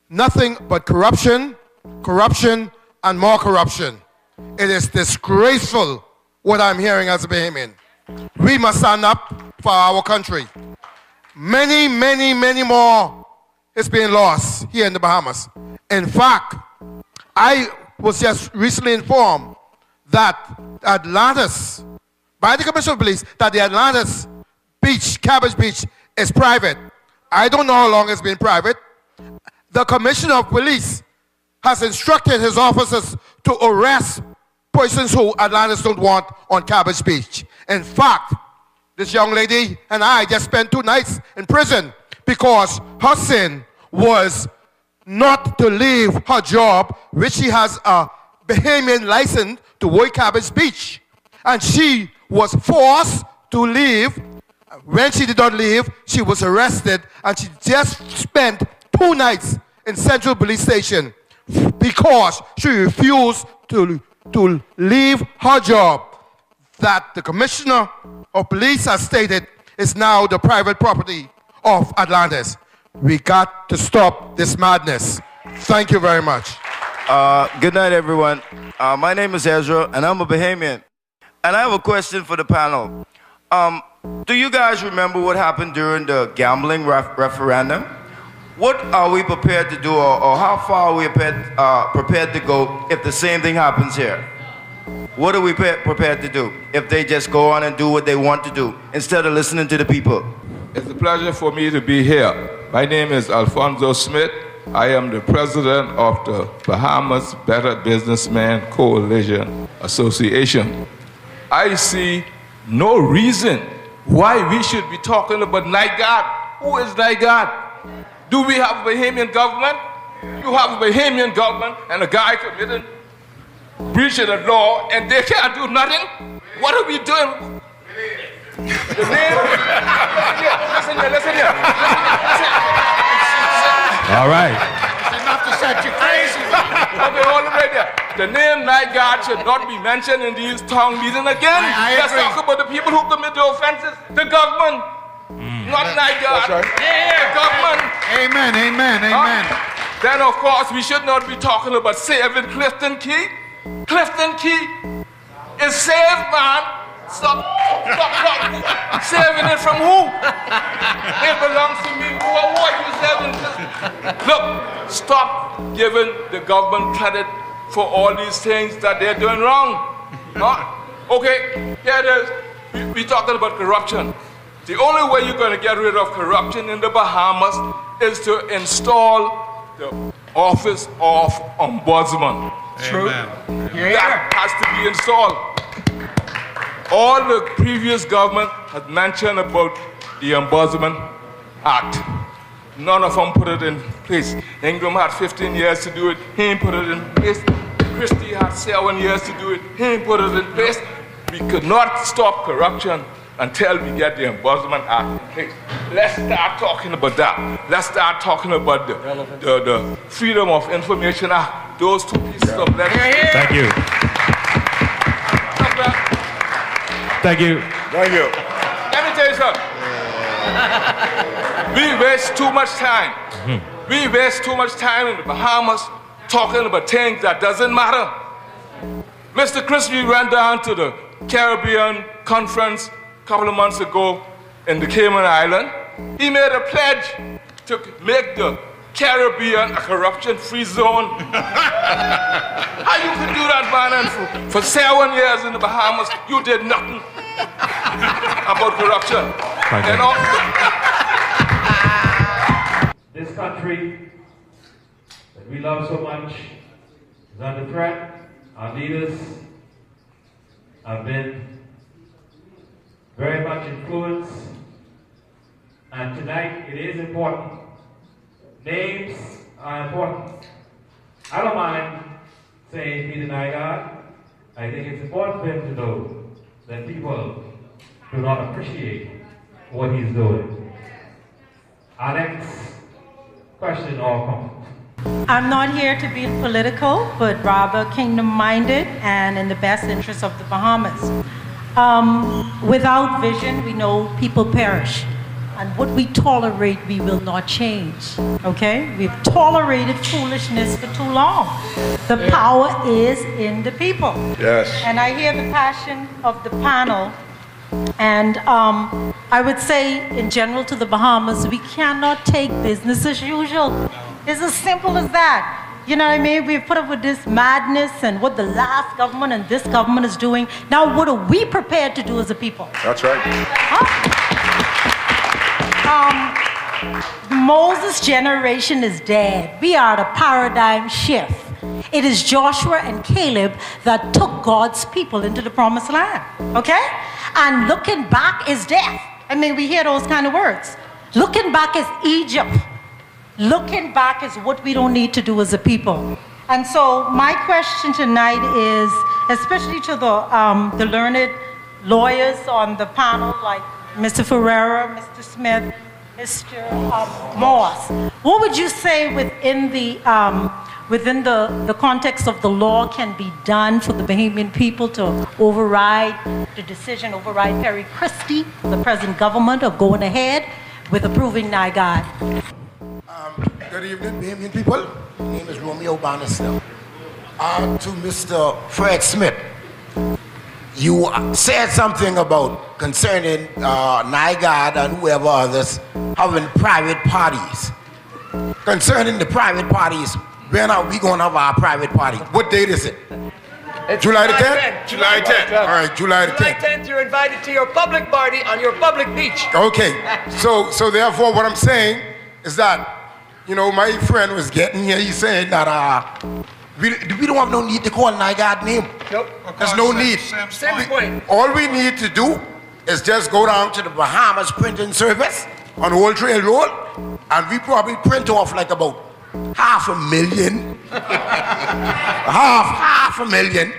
nothing but corruption, corruption, and more corruption. It is disgraceful what I'm hearing as a Bahamian. We must stand up for our country. Many, many, many more is being lost here in the Bahamas. In fact, I was just recently informed that Atlantis, by the Commissioner of Police, that the Atlantis beach, Cabbage Beach, is private. I don't know how long it's been private. The Commissioner of Police has instructed his officers to arrest persons who Atlantis don't want on Cabbage Beach. In fact, this young lady and I just spent 2 nights in prison because her sin was not to leave her job, which she has a Bahamian license to work Cabbage Beach. And she was forced to leave. When she did not leave, she was arrested, and she just spent 2 nights in Central Police Station because she refused to leave her job that the Commissioner of Police has stated is now the private property of Atlantis. We got to stop this madness. Thank you very much. Good night, everyone. My name is Ezra, and I'm a Bahamian. And I have a question for the panel. Do you guys remember what happened during the gambling referendum? What are we prepared to do, or how far are we prepared to go if the same thing happens here? What are we prepared to do if they just go on and do what they want to do instead of listening to the people? It's a pleasure for me to be here. My name is Alfonso Smith. I am the president of the Bahamas Better Businessman Coalition Association. I see no reason why we should be talking about night guard. Who is night guard? Do we have a Bahamian government? You have a Bahamian government and a guy committed breach of the law and they can't do nothing? What are we doing? The name, listen here. All right. It's enough to set you crazy. Okay, hold it right there. The name night guard should not be mentioned in these town meetings again. Let's talk about the people who commit the offenses. The government, not night guard. That's right. The government. Amen. Then, of course, we should not be talking about saving Clifton Key. Clifton Key is saved, man. Stop. Saving it from who? It belongs to me. Who are you saving? Look, stop giving the government credit for all these things that they're doing wrong. Huh? Okay, here it is. We're talking about corruption. The only way you're going to get rid of corruption in the Bahamas is to install the office of ombudsman. True. That has to be installed. All the previous government had mentioned about the Ombudsman Act. None of them put it in place. Ingram had 15 years to do it. He ain't put it in place. Christie had 7 years to do it. He ain't put it in place. We could not stop corruption until we get the Ombudsman Act in place. Let's start talking about that. Let's start talking about the Freedom of Information Act. Those two pieces of legislation. Thank you. Thank you. Thank you. Let me tell you something. We waste too much time. We waste too much time in the Bahamas talking about things that doesn't matter. Mr. Christie went down to the Caribbean conference a couple of months ago in the Cayman Island. He made a pledge to make the Caribbean a corruption-free zone. How you could do that, man? And for 7 years in the Bahamas, you did nothing about corruption. You know? This country that we love so much is under threat. Our leaders have been very much influenced. And tonight it is important. Names are important. I don't mind saying Peter Nygaard. I think it's important for him to know that people do not appreciate what he's doing. Our next question or comment. I'm not here to be political, but rather kingdom-minded and in the best interest of the Bahamas. Without vision, we know people perish. And what we tolerate, we will not change, okay? We've tolerated foolishness for too long. The power is in the people. Yes. And I hear the passion of the panel. And I would say, in general, to the Bahamas, we cannot take business as usual. It's as simple as that. You know what I mean? We've put up with this madness and what the last government and this government is doing. Now, what are we prepared to do as a people? That's right. Moses' generation is dead. We are at a paradigm shift. It is Joshua and Caleb that took God's people into the promised land, okay? And looking back is death. I mean, we hear those kind of words. Looking back is Egypt. Looking back is what we don't need to do as a people. And so my question tonight is, especially to the learned lawyers on the panel, like Mr. Ferreira, Mr. Smith, Mr. Moss, what would you say within the context of the law can be done for the Bahamian people to override Perry Christie, the present government, of going ahead with approving NIGAD? Good evening, Bahamian people. My name is Romeo Bannister. To Mr. Fred Smith, you said something about concerning NIGAD and whoever others having private parties. Concerning the private parties, when are we going to have our private party? What date is it? It's July the 10th? July 10th. All right, July the 10th. July 10th, you're invited to your public party on your public beach. Okay, so therefore what I'm saying is that, you know, my friend was getting here, he's saying that we don't have no need to call NIGAD name. Nope. There's no need. Same point. All we need to do is just go down to the Bahamas printing service on Old Trail Road, and we probably print off like about 500,000, half a million,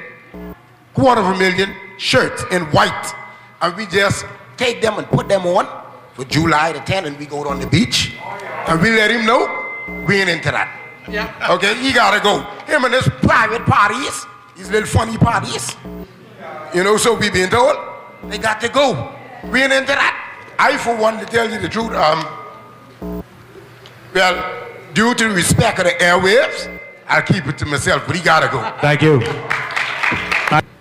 250,000 shirts in white, and we just take them and put them on for July the 10th, and we go on the beach, and we let him know we ain't into that. Yeah. Okay, he gotta go. Him and his private parties, these little funny parties, you know, so we been told, they got to go. We ain't into that. I, for one, to tell you the truth, well, due to respect of the airwaves, I'll keep it to myself, but he gotta go. Thank you.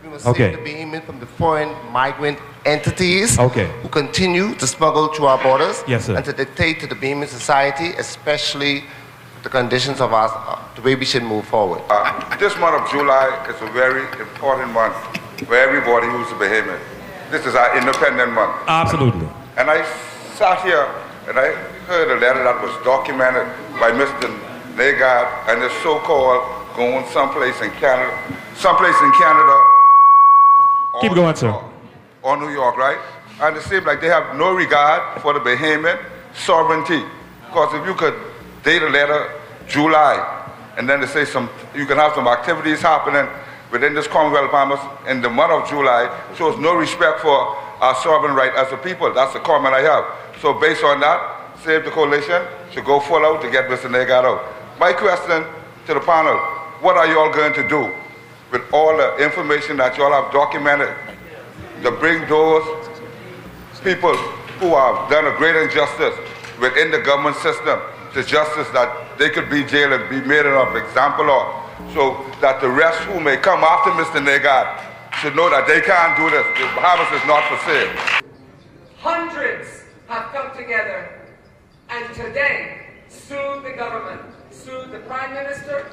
We must save the Bahamian from the foreign migrant entities who continue to smuggle through our borders and to dictate to the Bahamian society, especially the conditions of the way we should move forward. This month of July is a very important month for everybody who's a Bahamian. This is our independent month. Absolutely. And I sat here and I heard a letter that was documented by Mr. Nagard and his so-called going someplace in Canada. Keep going, sir. Or New York, right? And it seems like they have no regard for the Bahamian sovereignty. Because if you could date a letter July, and then they say you can have some activities happening within this Commonwealth of Bahamas in the month of July, shows no respect for our sovereign right as a people. That's the comment I have. So based on that, Save the Coalition should go full out to get Mr. Nagard out. My question to the panel, what are you all going to do with all the information that you all have documented to bring those people who have done a great injustice within the government system to justice, that they could be jailed and be made an example of, so that the rest who may come after Mr. Nagard should know that they can't do this. The Bahamas is not for sale. Hundreds have come together and today sued the government, sued the Prime Minister,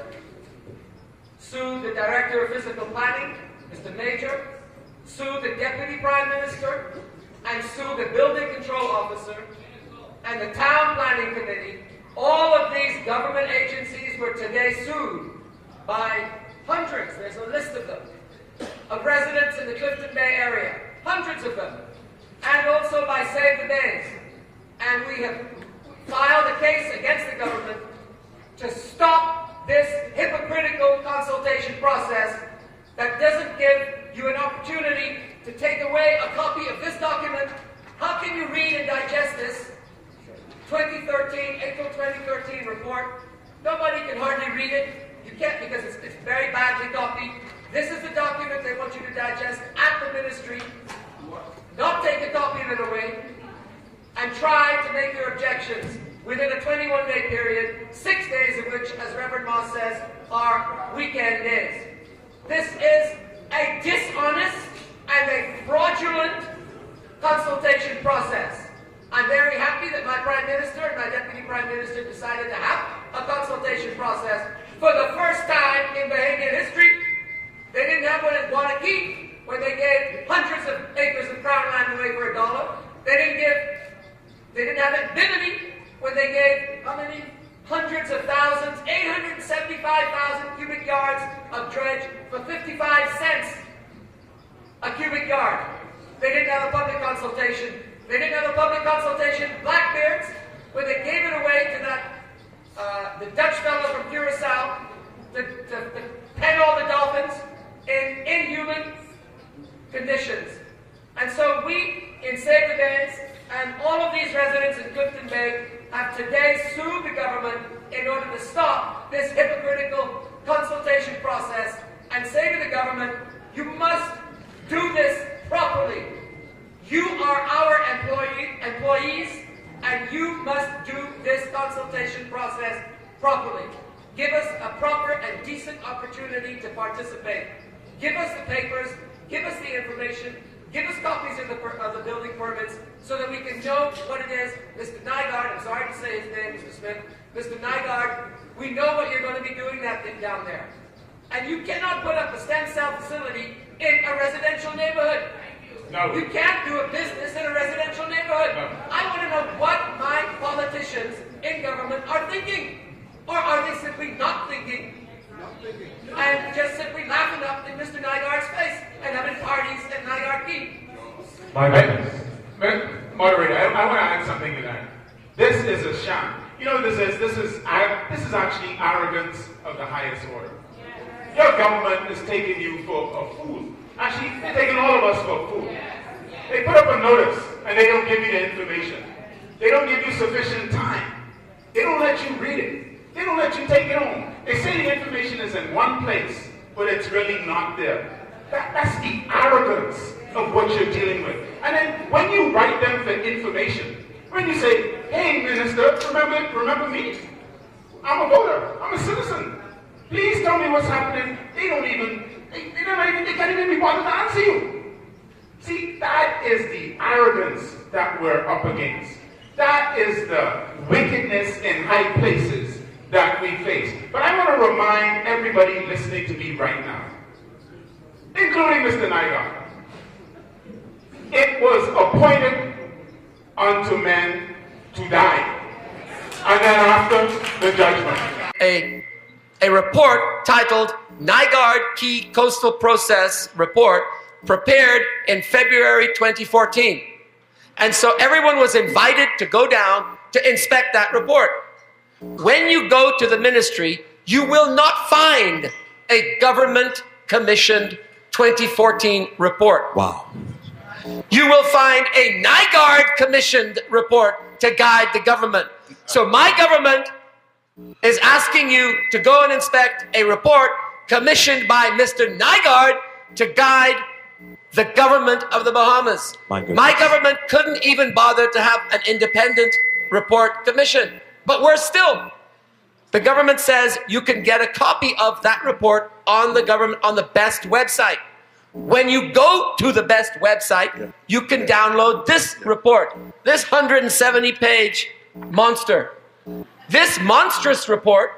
sued the Director of Physical Planning, Mr. Major, sued the Deputy Prime Minister, and sued the Building Control Officer and the Town Planning Committee. All of these government agencies were today sued by hundreds, there's a list of them, of residents in the Clifton Bay area, hundreds of them, and also by Save the Bays. And we have filed a case against the government to stop this hypocritical consultation process that doesn't give you an opportunity to take away a copy of this document. How can you read and digest this? April 2013 report. Nobody can hardly read it. You can't, because it's very badly copied. This is the document they want you to digest at the ministry. Not take a copy of it away, and try to make your objections within a 21-day period, 6 days of which, as Reverend Moss says, are weekend days. This is a dishonest and a fraudulent consultation process. I'm very happy that my Prime Minister and my Deputy Prime Minister decided to have a consultation process for the first time in Bahamian history. They didn't have one in Guanaquil when they gave hundreds of acres of crown land away for $1. They didn't have it in Bimini when they gave how many? Hundreds of thousands, 875,000 cubic yards of dredge for 55 cents a cubic yard. They didn't have a public consultation. They didn't have a public consultation in Blackbeards when they gave it away to that the Dutch fellow from Curacao to pen all the dolphins in inhuman conditions. And so we, in Save the Bays, And all of these residents in Clifton Bay have today sued the government in order to stop this hypocritical consultation process and say to the government, you must do this properly. You are our employees, and you must do this consultation process properly. Give us a proper and decent opportunity to participate. Give us the papers, give us the information, give us copies of the building permits so that we can know what it is. Mr. Nygaard, I'm sorry to say his name, Mr. Smith. Mr. Nygaard, we know what you're going to be doing that thing down there. And you cannot put up a stem cell facility in a residential neighborhood. No. You can't do a business in a residential neighborhood. No. I want to know what my politicians in government are thinking. Or are they simply not thinking? And just simply laughing up in Mr. Nygaard's face and having parties at Nygaard Key. Moderator, I want to add something to that. This is a sham. You know what this is? This is actually arrogance of the highest order. Your government is taking you for a fool. Actually, they're taking all of us for a fool. They put up a notice and they don't give you the information. They don't give you sufficient time. They don't let you read it. They don't let you take it home. They say the information is in one place, but it's really not there. That's the arrogance of what you're dealing with. And then when you write them for information, when you say, hey, minister, remember me? I'm a voter. I'm a citizen. Please tell me what's happening. They can't even be bothered to answer you. See, that is the arrogance that we're up against. That is the wickedness in high places that we face. But I want to remind everybody listening to me right now, including Mr. Nygaard, it was appointed unto men to die, and then after the judgment. A report titled Nygaard Key Coastal Process Report, prepared in February 2014. And so everyone was invited to go down to inspect that report. When you go to the ministry, you will not find a government-commissioned 2014 report. Wow. You will find a Nygaard-commissioned report to guide the government. So my government is asking you to go and inspect a report commissioned by Mr. Nygaard to guide the government of the Bahamas. My government couldn't even bother to have an independent report commission. But we're still. The government says you can get a copy of that report on the BEST website. When you go to the BEST website, you can download this report, this 170-page monster. This monstrous report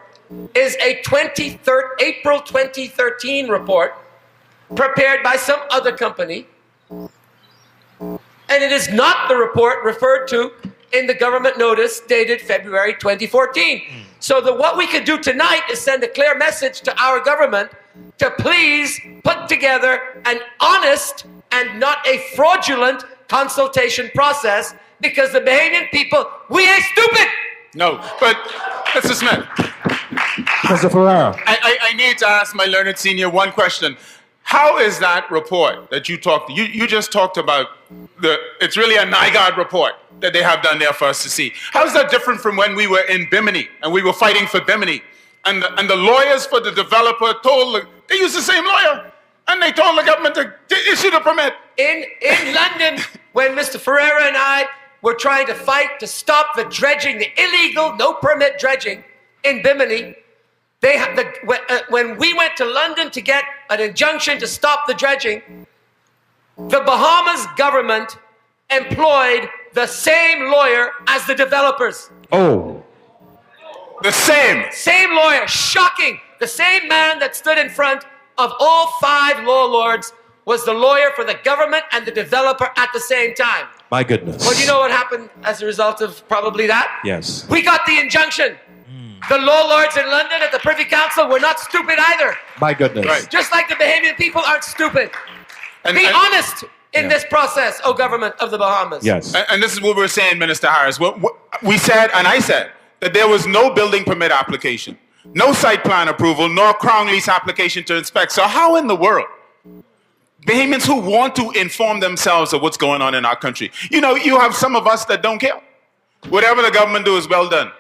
is a April 2013 report prepared by some other company, and it is not the report referred to in the government notice dated February 2014. So what we could do tonight is send a clear message to our government to please put together an honest and not a fraudulent consultation process, because the Bahamian people, we ain't stupid. No, but Mr. Smith. Mr. Ferreira. I need to ask my learned senior one question. How is that report that you just talked about, it's really a Nygaard report that they have done there for us to see. How is that different from when we were in Bimini and we were fighting for Bimini? And the lawyers for the developer they used the same lawyer, and they told the government to issue the permit. In London, when Mr. Ferreira and I were trying to fight to stop the dredging, the illegal, no permit dredging in Bimini, when we went to London to get an injunction to stop the dredging, the Bahamas government employed the same lawyer as the developers. Oh. The same? Same lawyer. Shocking. The same man that stood in front of all 5 law lords was the lawyer for the government and the developer at the same time. My goodness. Well, do you know what happened as a result of probably that? Yes. We got the injunction. The law lords in London at the Privy Council were not stupid either. My goodness. Right. Just like the Bahamian people aren't stupid. Be honest in this process, O government of the Bahamas. Yes. And this is what we're saying, Minister Harris. We said, and I said, that there was no building permit application, no site plan approval, nor Crown lease application to inspect. So how in the world Bahamians who want to inform themselves of what's going on in our country. You know, you have some of us that don't care. Whatever the government do is well done.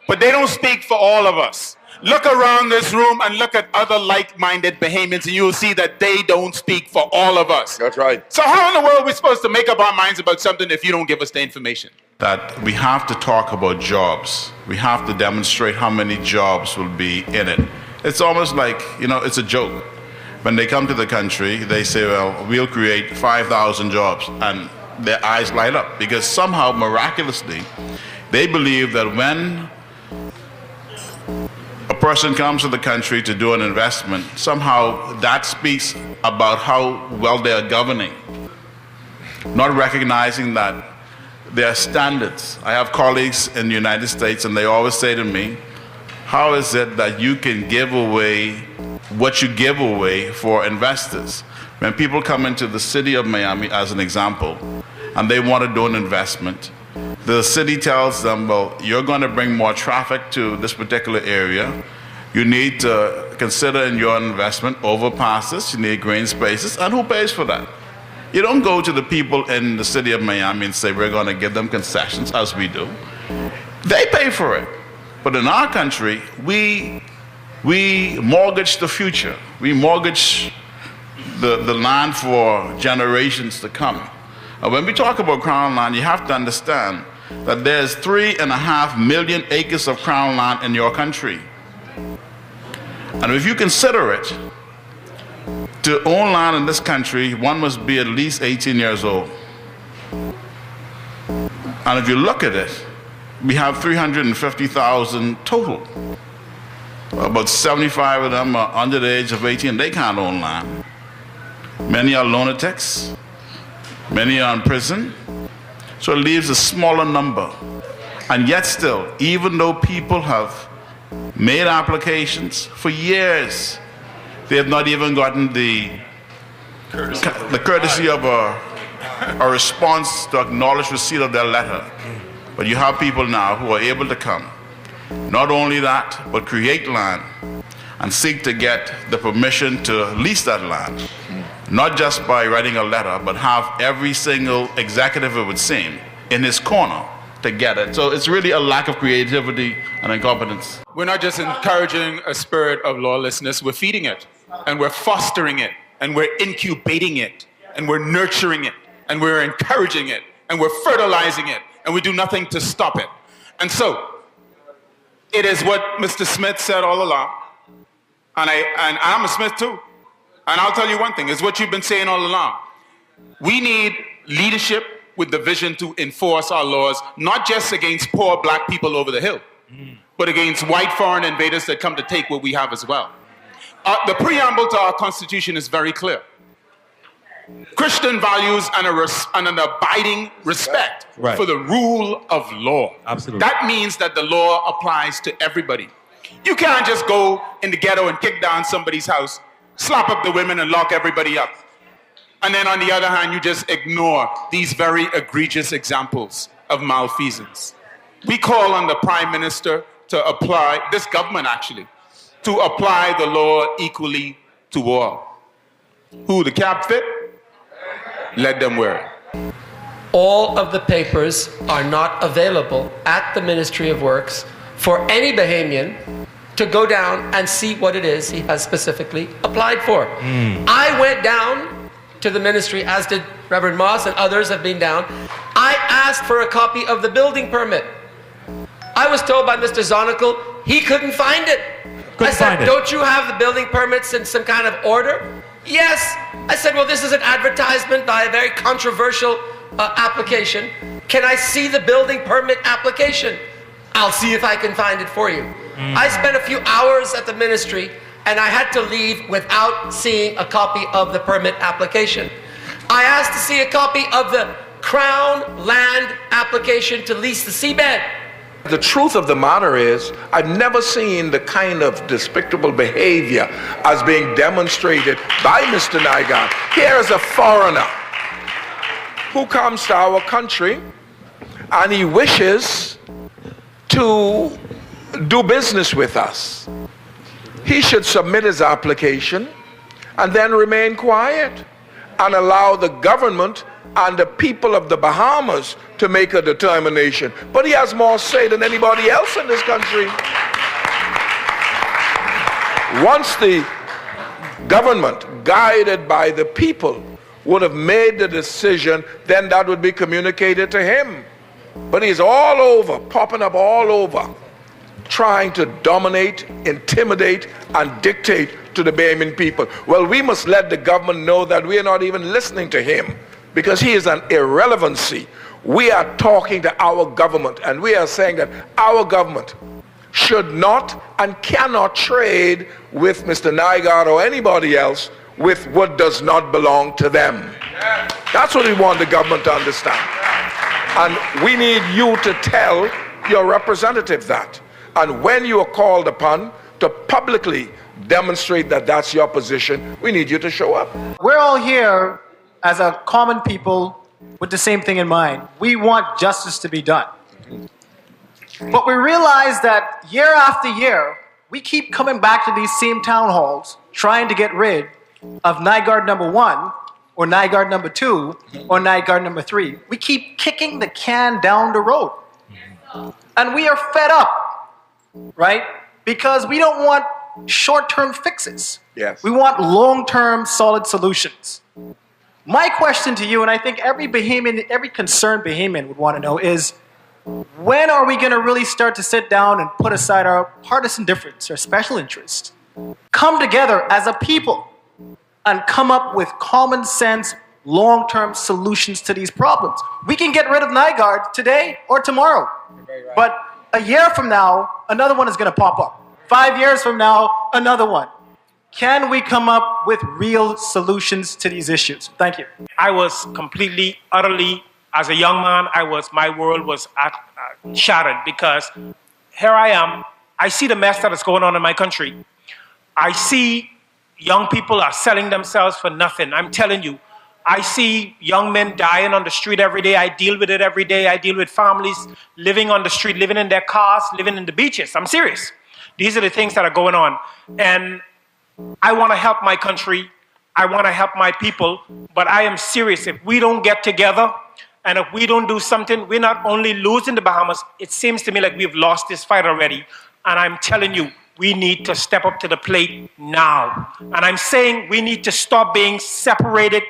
But they don't speak for all of us. Look around this room and look at other like-minded Bahamians and you will see that they don't speak for all of us. That's right. So how in the world are we supposed to make up our minds about something if you don't give us the information? That we have to talk about jobs. We have to demonstrate how many jobs will be in it. It's almost like, you know, it's a joke. When they come to the country, they say, well, we'll create 5,000 jobs. And their eyes light up because somehow, miraculously, they believe that when a person comes to the country to do an investment, somehow that speaks about how well they are governing, not recognizing that there are standards. I have colleagues in the United States and they always say to me, how is it that you can give away what you give away for investors? When people come into the city of Miami, as an example, and they want to do an investment, the city tells them, well, you're going to bring more traffic to this particular area. You need to consider in your investment overpasses, you need green spaces, and who pays for that? You don't go to the people in the city of Miami and say, we're going to give them concessions, as we do. They pay for it. But in our country, we mortgage the future. We mortgage the land for generations to come. When we talk about Crown land, you have to understand that there's 3.5 million acres of Crown land in your country. And if you consider it, to own land in this country, one must be at least 18 years old. And if you look at it, we have 350,000 total. About 75 of them are under the age of 18. They can't own land. Many are lunatics. Many are in prison. So it leaves a smaller number. And yet still, even though people have made applications for years, they have not even gotten the courtesy of a response to acknowledge receipt of their letter. But you have people now who are able to come. Not only that, but create land and seek to get the permission to lease that land. Not just by writing a letter, but have every single executive, it would seem, in his corner to get it. So it's really a lack of creativity and incompetence. We're not just encouraging a spirit of lawlessness, we're feeding it, and we're fostering it, and we're incubating it, and we're nurturing it, and we're encouraging it, and we're fertilizing it, and we do nothing to stop it. And so, it is what Mr. Smith said all along, and I'm a Smith too. And I'll tell you one thing, it's what you've been saying all along. We need leadership with the vision to enforce our laws, not just against poor black people over the hill, but against white foreign invaders that come to take what we have as well. The preamble to our Constitution is very clear. Christian values and an abiding respect for the rule of law. Absolutely. That means that the law applies to everybody. You can't just go in the ghetto and kick down somebody's house, slap up the women and lock everybody up. And then on the other hand, you just ignore these very egregious examples of malfeasance. We call on the Prime Minister to apply, this government actually, to apply the law equally to all. Who the cap fit? Let them wear it. All of the papers are not available at the Ministry of Works for any Bahamian to go down and see what it is he has specifically applied for. I went down to the ministry, as did Reverend Moss and others have been down. I asked for a copy of the building permit. I was told by Mr. Zonical he couldn't find it. I said, don't you have the building permits in some kind of order? Yes. I said, well, this is an advertisement by a very controversial application. Can I see the building permit application? I'll see if I can find it for you. I spent a few hours at the ministry and I had to leave without seeing a copy of the permit application. I asked to see a copy of the Crown land application to lease the seabed. The truth of the matter is, I've never seen the kind of despicable behavior as being demonstrated by Mr. Nygaard. Here is a foreigner who comes to our country and he wishes to do business with us. He should submit his application and then remain quiet and allow the government and the people of the Bahamas to make a determination. But he has more say than anybody else in this country. Once the government, guided by the people, would have made the decision, then that would be communicated to him. But he's all over, popping up all over, trying to dominate, intimidate, and dictate to the Bahamian people. Well, we must let the government know that we are not even listening to him, because he is an irrelevancy. We are talking to our government, and we are saying that our government should not and cannot trade with Mr. Nygaard or anybody else with what does not belong to them. That's what we want the government to understand. And we need you to tell your representative that. And when you are called upon to publicly demonstrate that that's your position, we need you to show up. We're all here as a common people with the same thing in mind. We want justice to be done. But we realize that year after year, we keep coming back to these same town halls trying to get rid of Nygaard number 1 or Nygaard number 2 or Nygaard number 3. We keep kicking the can down the road. And we are fed up, right? Because we don't want short-term fixes. Yes. We want long-term solid solutions. My question to you, and I think every Bahamian, every concerned Bahamian would want to know, is when are we going to really start to sit down and put aside our partisan difference, our special interests, come together as a people, and come up with common sense, long-term solutions to these problems? We can get rid of Nygaard today or tomorrow, but a year from now, another one is going to pop up. 5 years from now, another one. Can we come up with real solutions to these issues? Thank you. I was completely, utterly, as a young man, my world was shattered, because here I am, I see the mess that is going on in my country. I see young people are selling themselves for nothing. I'm telling you, I see young men dying on the street every day. I deal with it every day. I deal with families living on the street, living in their cars, living in the beaches. I'm serious. These are the things that are going on. And I want to help my country. I want to help my people. But I am serious. If we don't get together and if we don't do something, we're not only losing the Bahamas, it seems to me like we've lost this fight already. And I'm telling you, we need to step up to the plate now. And I'm saying we need to stop being separated.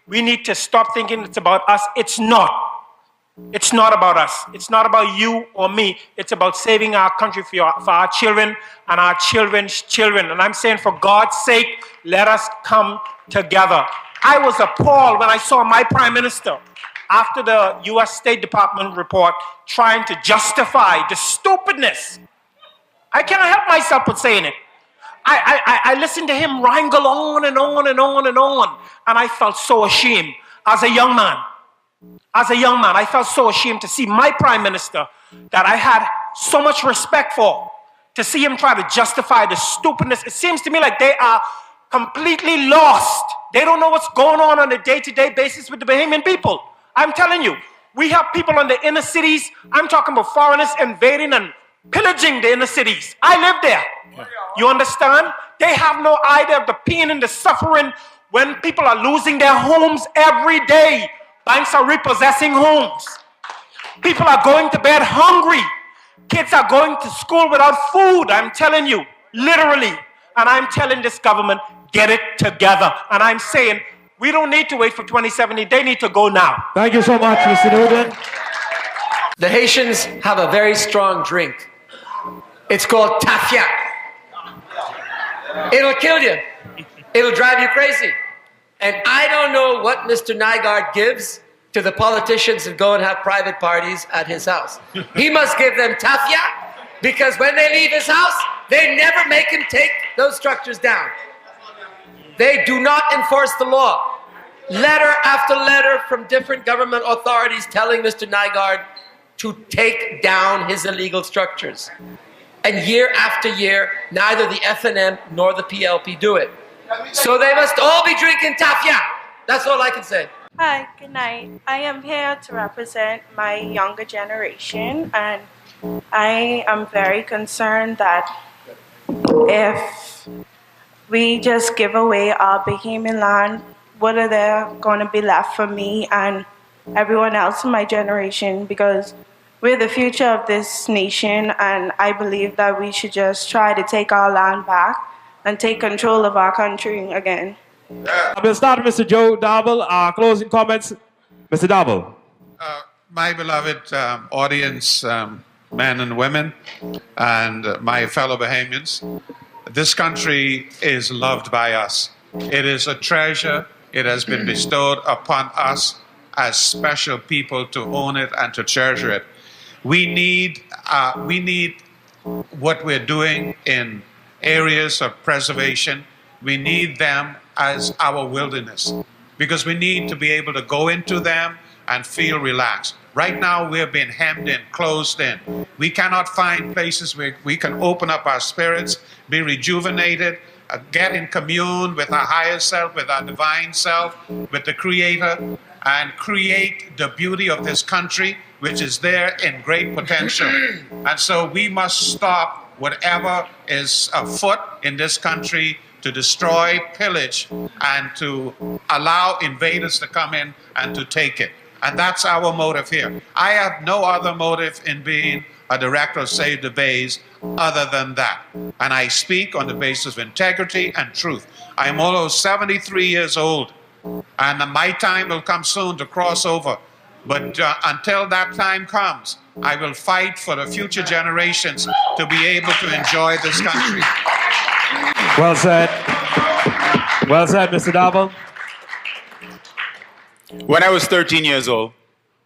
We need to stop thinking it's about us. It's not. It's not about us. It's not about you or me. It's about saving our country for our children and our children's children. And I'm saying, for God's sake, let us come together. I was appalled when I saw my Prime Minister, after the U.S. State Department report, trying to justify the stupidness. I cannot help myself but saying it. I listened to him wrangle on and on and on and on, and I felt so ashamed as a young man. As a young man, I felt so ashamed to see my Prime Minister that I had so much respect for, to see him try to justify the stupidness. It seems to me like they are completely lost. They don't know what's going on a day-to-day basis with the Bahamian people. I'm telling you, we have people on the inner cities. I'm talking about foreigners invading and pillaging the inner cities. I live there. You understand? They have no idea of the pain and the suffering when people are losing their homes every day. Banks are repossessing homes. People are going to bed hungry. Kids are going to school without food. I'm telling you, literally. And I'm telling this government, get it together. And I'm saying, we don't need to wait for 2070. They need to go now. Thank you so much, Mr. Newton. The Haitians have a very strong drink. It's called tafia. It'll kill you. It'll drive you crazy. And I don't know what Mr. Nygaard gives to the politicians that go and have private parties at his house. He must give them tafia, because when they leave his house, they never make him take those structures down. They do not enforce the law. Letter after letter from different government authorities telling Mr. Nygaard to take down his illegal structures. And year after year, neither the FNM nor the PLP do it. So they must all be drinking tafia. That's all I can say. Hi, good night. I am here to represent my younger generation, and I am very concerned that if we just give away our Bahamian land, what are there going to be left for me and everyone else in my generation? Because we're the future of this nation, and I believe that we should just try to take our land back and take control of our country again. We'll start with Mr. Joe Double. Closing comments, Mr. Double. My beloved audience, men and women, and my fellow Bahamians, this country is loved by us. It is a treasure. It has been bestowed upon us as special people to own it and to treasure it. We need what we're doing in areas of preservation. We need them as our wilderness, because we need to be able to go into them and feel relaxed. Right now, we're being hemmed in, closed in. We cannot find places where we can open up our spirits, be rejuvenated, get in commune with our higher self, with our divine self, with the Creator, and create the beauty of this country, which is there in great potential. And so we must stop whatever is afoot in this country to destroy, pillage, and to allow invaders to come in and to take it. And that's our motive here. I have no other motive in being a director of Save the Bays other than that. And I speak on the basis of integrity and truth. I'm almost 73 years old, and my time will come soon to cross over. But until that time comes, I will fight for the future generations to be able to enjoy this country. Well said. Well said, Mr. Double. When I was 13 years old,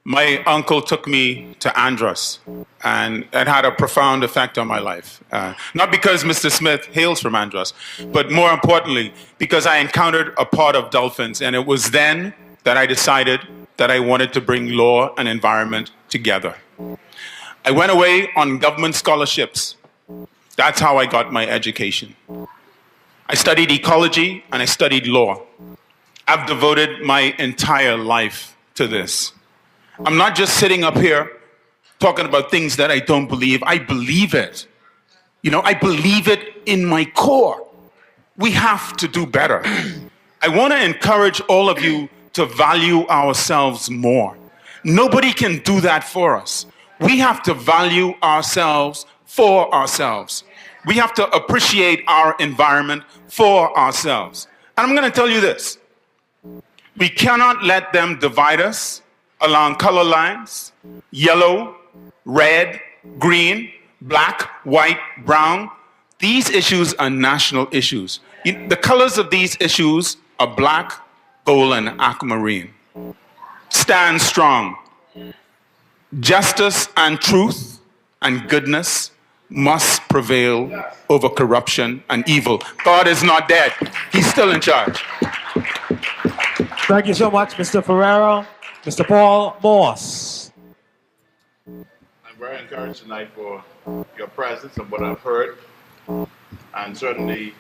my uncle took me to Andros, and it had a profound effect on my life. Not because Mr. Smith hails from Andros, but more importantly, because I encountered a pod of dolphins, and it was then that I decided that I wanted to bring law and environment together. I went away on government scholarships. That's how I got my education. I studied ecology and I studied law. I've devoted my entire life to this. I'm not just sitting up here talking about things that I don't believe. I believe it. You know, I believe it in my core. We have to do better. I want to encourage all of you to value ourselves more. Nobody can do that for us. We have to value ourselves for ourselves. We have to appreciate our environment for ourselves. And I'm going to tell you this. We cannot let them divide us along color lines, yellow, red, green, black, white, brown. These issues are national issues. The colors of these issues are black, gold, and aquamarine. Stand strong. Justice and truth and goodness must prevail over corruption and evil. God is not dead. He's still in charge. Thank you so much, Mr. Ferrero. Mr. Paul Morse. I'm very encouraged tonight for your presence and what I've heard, and certainly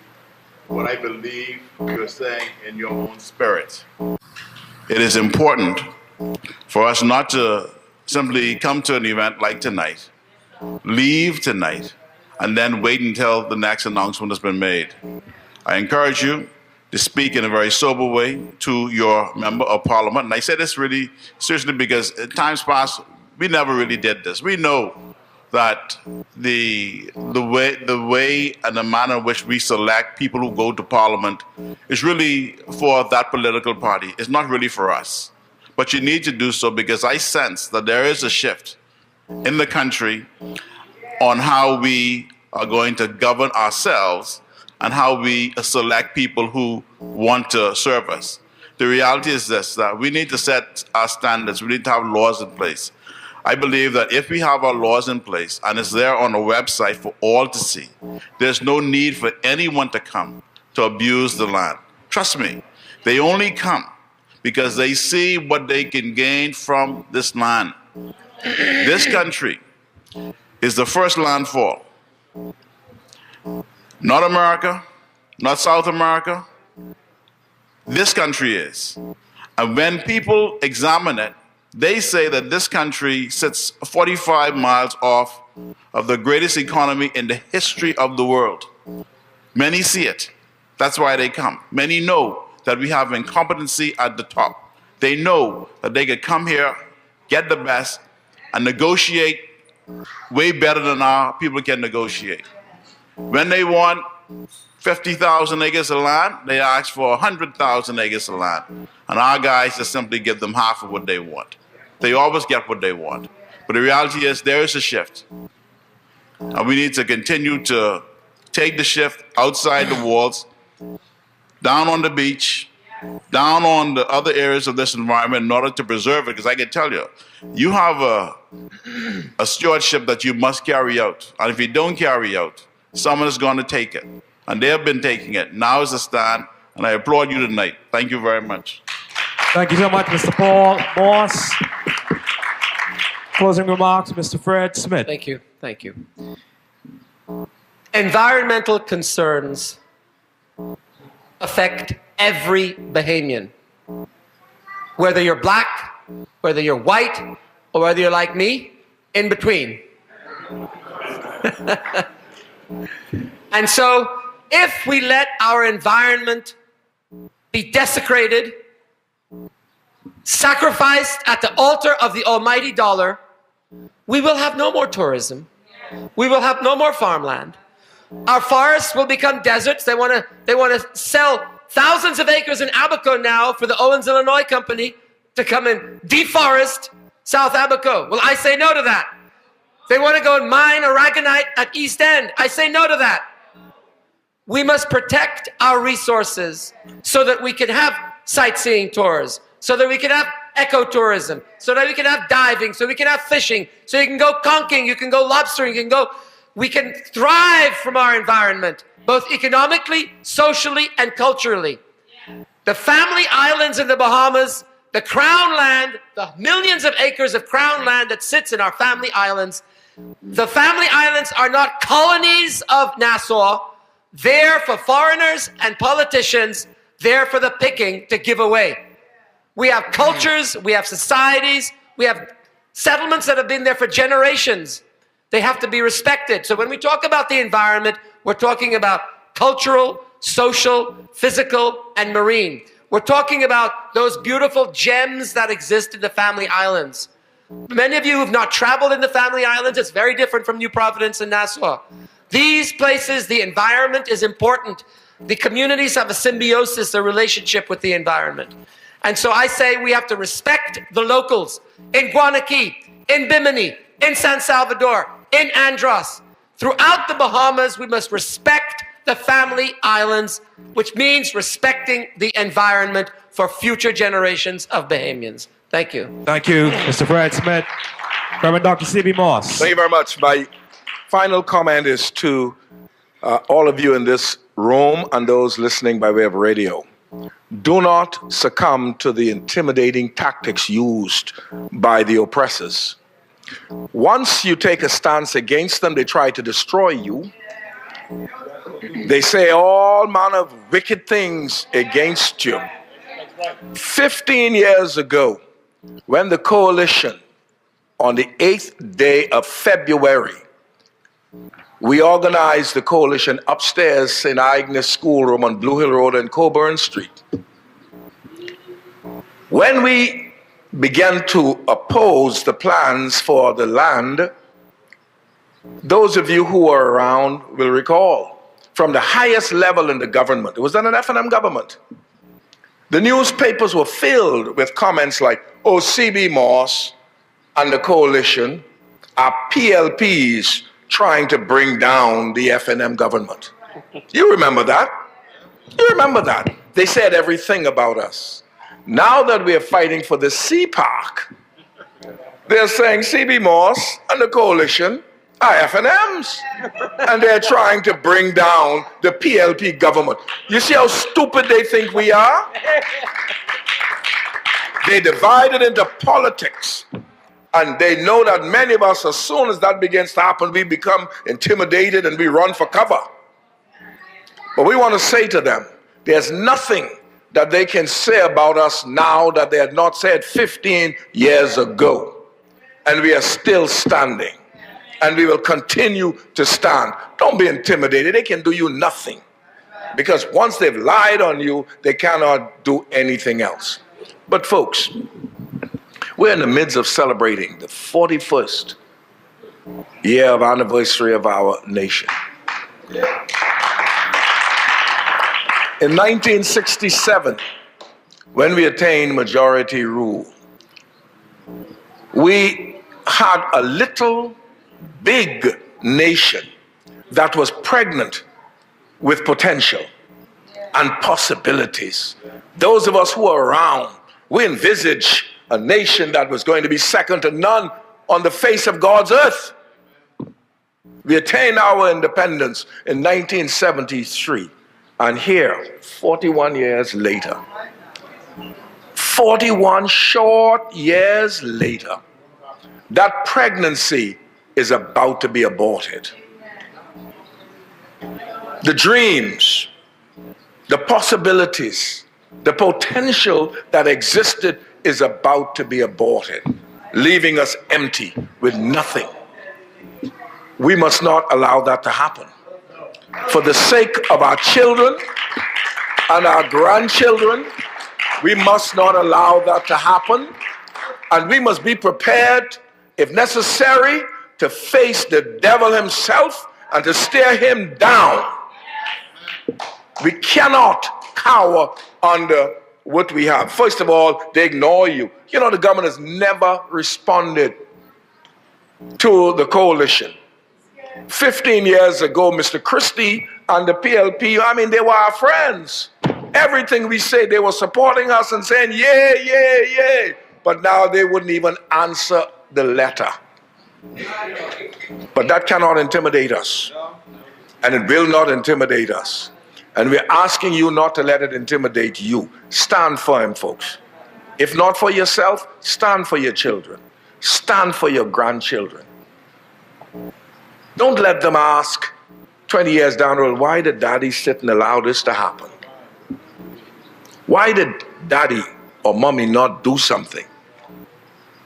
what I believe you're saying in your own spirit. It is important for us not to simply come to an event like tonight, leave tonight, and then wait until the next announcement has been made. I encourage you to speak in a very sober way to your member of parliament. And I say this really seriously because in times past, we never really did this. We know that the way and the manner in which we select people who go to parliament is really for that political party. It's not really for us. But you need to do so because I sense that there is a shift in the country on how we are going to govern ourselves and how we select people who want to serve us. The reality is this, that we need to set our standards. We need to have laws in place. I believe that if we have our laws in place and it's there on a website for all to see, there's no need for anyone to come to abuse the land. Trust me, they only come because they see what they can gain from this land. This country is the first landfall. Not America, not South America. This country is. And when people examine it, they say that this country sits 45 miles off of the greatest economy in the history of the world. Many see it. That's why they come. Many know that we have incompetency at the top. They know that they could come here, get the best, and negotiate way better than our people can negotiate. When they want 50,000 acres of land, they ask for 100,000 acres of land. And our guys just simply give them half of what they want. They always get what they want. But the reality is there is a shift. And we need to continue to take the shift outside the walls, down on the beach, down on the other areas of this environment in order to preserve it. Because I can tell you, you have a stewardship that you must carry out. And if you don't carry out, someone is going to take it. And they have been taking it. Now is the stand. And I applaud you tonight. Thank you very much. Thank you so much, Mr. Paul Moss. Closing remarks, Mr. Fred Smith. Thank you. Thank you. Environmental concerns affect every Bahamian. Whether you're black, whether you're white, or whether you're like me, in between. And so, if we let our environment be desecrated, sacrificed at the altar of the almighty dollar, we will have no more tourism. We will have no more farmland. Our forests will become deserts. They want to sell thousands of acres in Abaco now for the Owens, Illinois company to come and deforest South Abaco. Well, I say no to that. They want to go and mine aragonite at East End. I say no to that. We must protect our resources so that we can have sightseeing tours, so that we can have ecotourism, so that we can have diving, so we can have fishing, so you can go conching, you can go lobstering, we can thrive from our environment, both economically, socially, and culturally. The family islands in the Bahamas, the crown land, the millions of acres of crown land that sits in our family islands, the family islands are not colonies of Nassau, there for foreigners and politicians, there for the picking to give away. We have cultures, we have societies, we have settlements that have been there for generations. They have to be respected. So when we talk about the environment, we're talking about cultural, social, physical, and marine. We're talking about those beautiful gems that exist in the family islands. Many of you who have not traveled in the family islands, it's very different from New Providence and Nassau. These places, the environment is important. The communities have a symbiosis, a relationship with the environment. And so I say we have to respect the locals in Guanaqui, in Bimini, in San Salvador, in Andros. Throughout the Bahamas, we must respect the family islands, which means respecting the environment for future generations of Bahamians. Thank you. Thank you, Mr. Fred Smith. Reverend Dr. C.B. Moss. Thank you very much. My final comment is to all of you in this room and those listening by way of radio. Do not succumb to the intimidating tactics used by the oppressors. Once you take a stance against them, they try to destroy you. They say all manner of wicked things against you. 15 years ago, when the coalition, on the 8th day of February, we organized the coalition upstairs in Agnes schoolroom on Blue Hill Road and Coburn Street. When we began to oppose the plans for the land, those of you who were around will recall, from the highest level in the government, it was an F&M government, the newspapers were filled with comments like, oh, C.B. Moss and the coalition are PLPs trying to bring down the F&M government. You remember that? You remember that? They said everything about us. Now that we are fighting for the Sea Park, they're saying C.B. Moss and the coalition are F&Ms. And they're trying to bring down the PLP government. You see how stupid they think we are? They divide it into politics. And they know that many of us, as soon as that begins to happen, we become intimidated and we run for cover. But we want to say to them, there's nothing that they can say about us now that they had not said 15 years ago. And we are still standing. And we will continue to stand. Don't be intimidated. They can do you nothing. Because once they've lied on you, they cannot do anything else. But folks, we're in the midst of celebrating the 41st year of anniversary of our nation. In 1967, when we attained majority rule, we had a little big nation that was pregnant with potential and possibilities. Those of us who are around, we envisage a nation that was going to be second to none on the face of God's earth. We attained our independence in 1973, and here, 41 years later, 41 short years later, that pregnancy is about to be aborted. The dreams, the possibilities, the potential that existed is about to be aborted, leaving us empty with nothing. We must not allow that to happen. For the sake of our children and our grandchildren, we must not allow that to happen. And we must be prepared, if necessary, to face the devil himself and to stare him down. We cannot cower under what we have. First of all, they ignore you. You know, the government has never responded to the coalition. 15 years ago, Mr. Christie and the PLP, I mean, they were our friends. Everything we say, they were supporting us and saying, yeah, yeah, yeah. But now they wouldn't even answer the letter. But that cannot intimidate us. And it will not intimidate us. And we're asking you not to let it intimidate you. Stand firm, folks. If not for yourself, stand for your children. Stand for your grandchildren. Don't let them ask 20 years down the road, why did daddy sit and allow this to happen? Why did daddy or mommy not do something?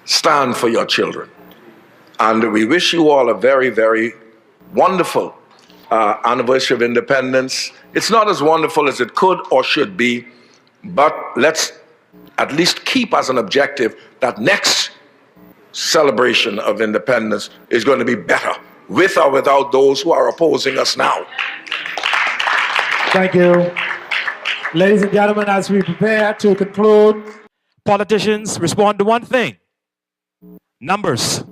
Stand for your children. And we wish you all a very, very wonderful anniversary of independence. It's not as wonderful as it could or should be, but let's at least keep as an objective that next celebration of independence is going to be better, with or without those who are opposing us now. Thank you. Ladies and gentlemen, as we prepare to conclude, politicians respond to one thing: numbers.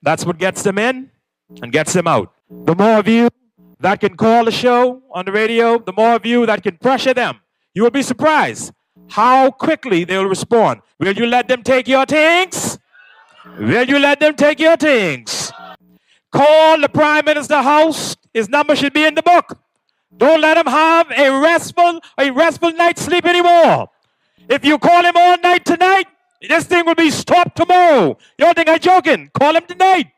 That's what gets them in and gets them out. The more of you that can call the show on the radio, the more of you that can pressure them, you will be surprised how quickly they will respond. Will you let them take your things? Will you let them take your things? Call the Prime Minister's house. His number should be in the book. Don't let him have a restful night's sleep anymore. If you call him all night tonight, this thing will be stopped tomorrow. You don't think I'm joking? Call him tonight.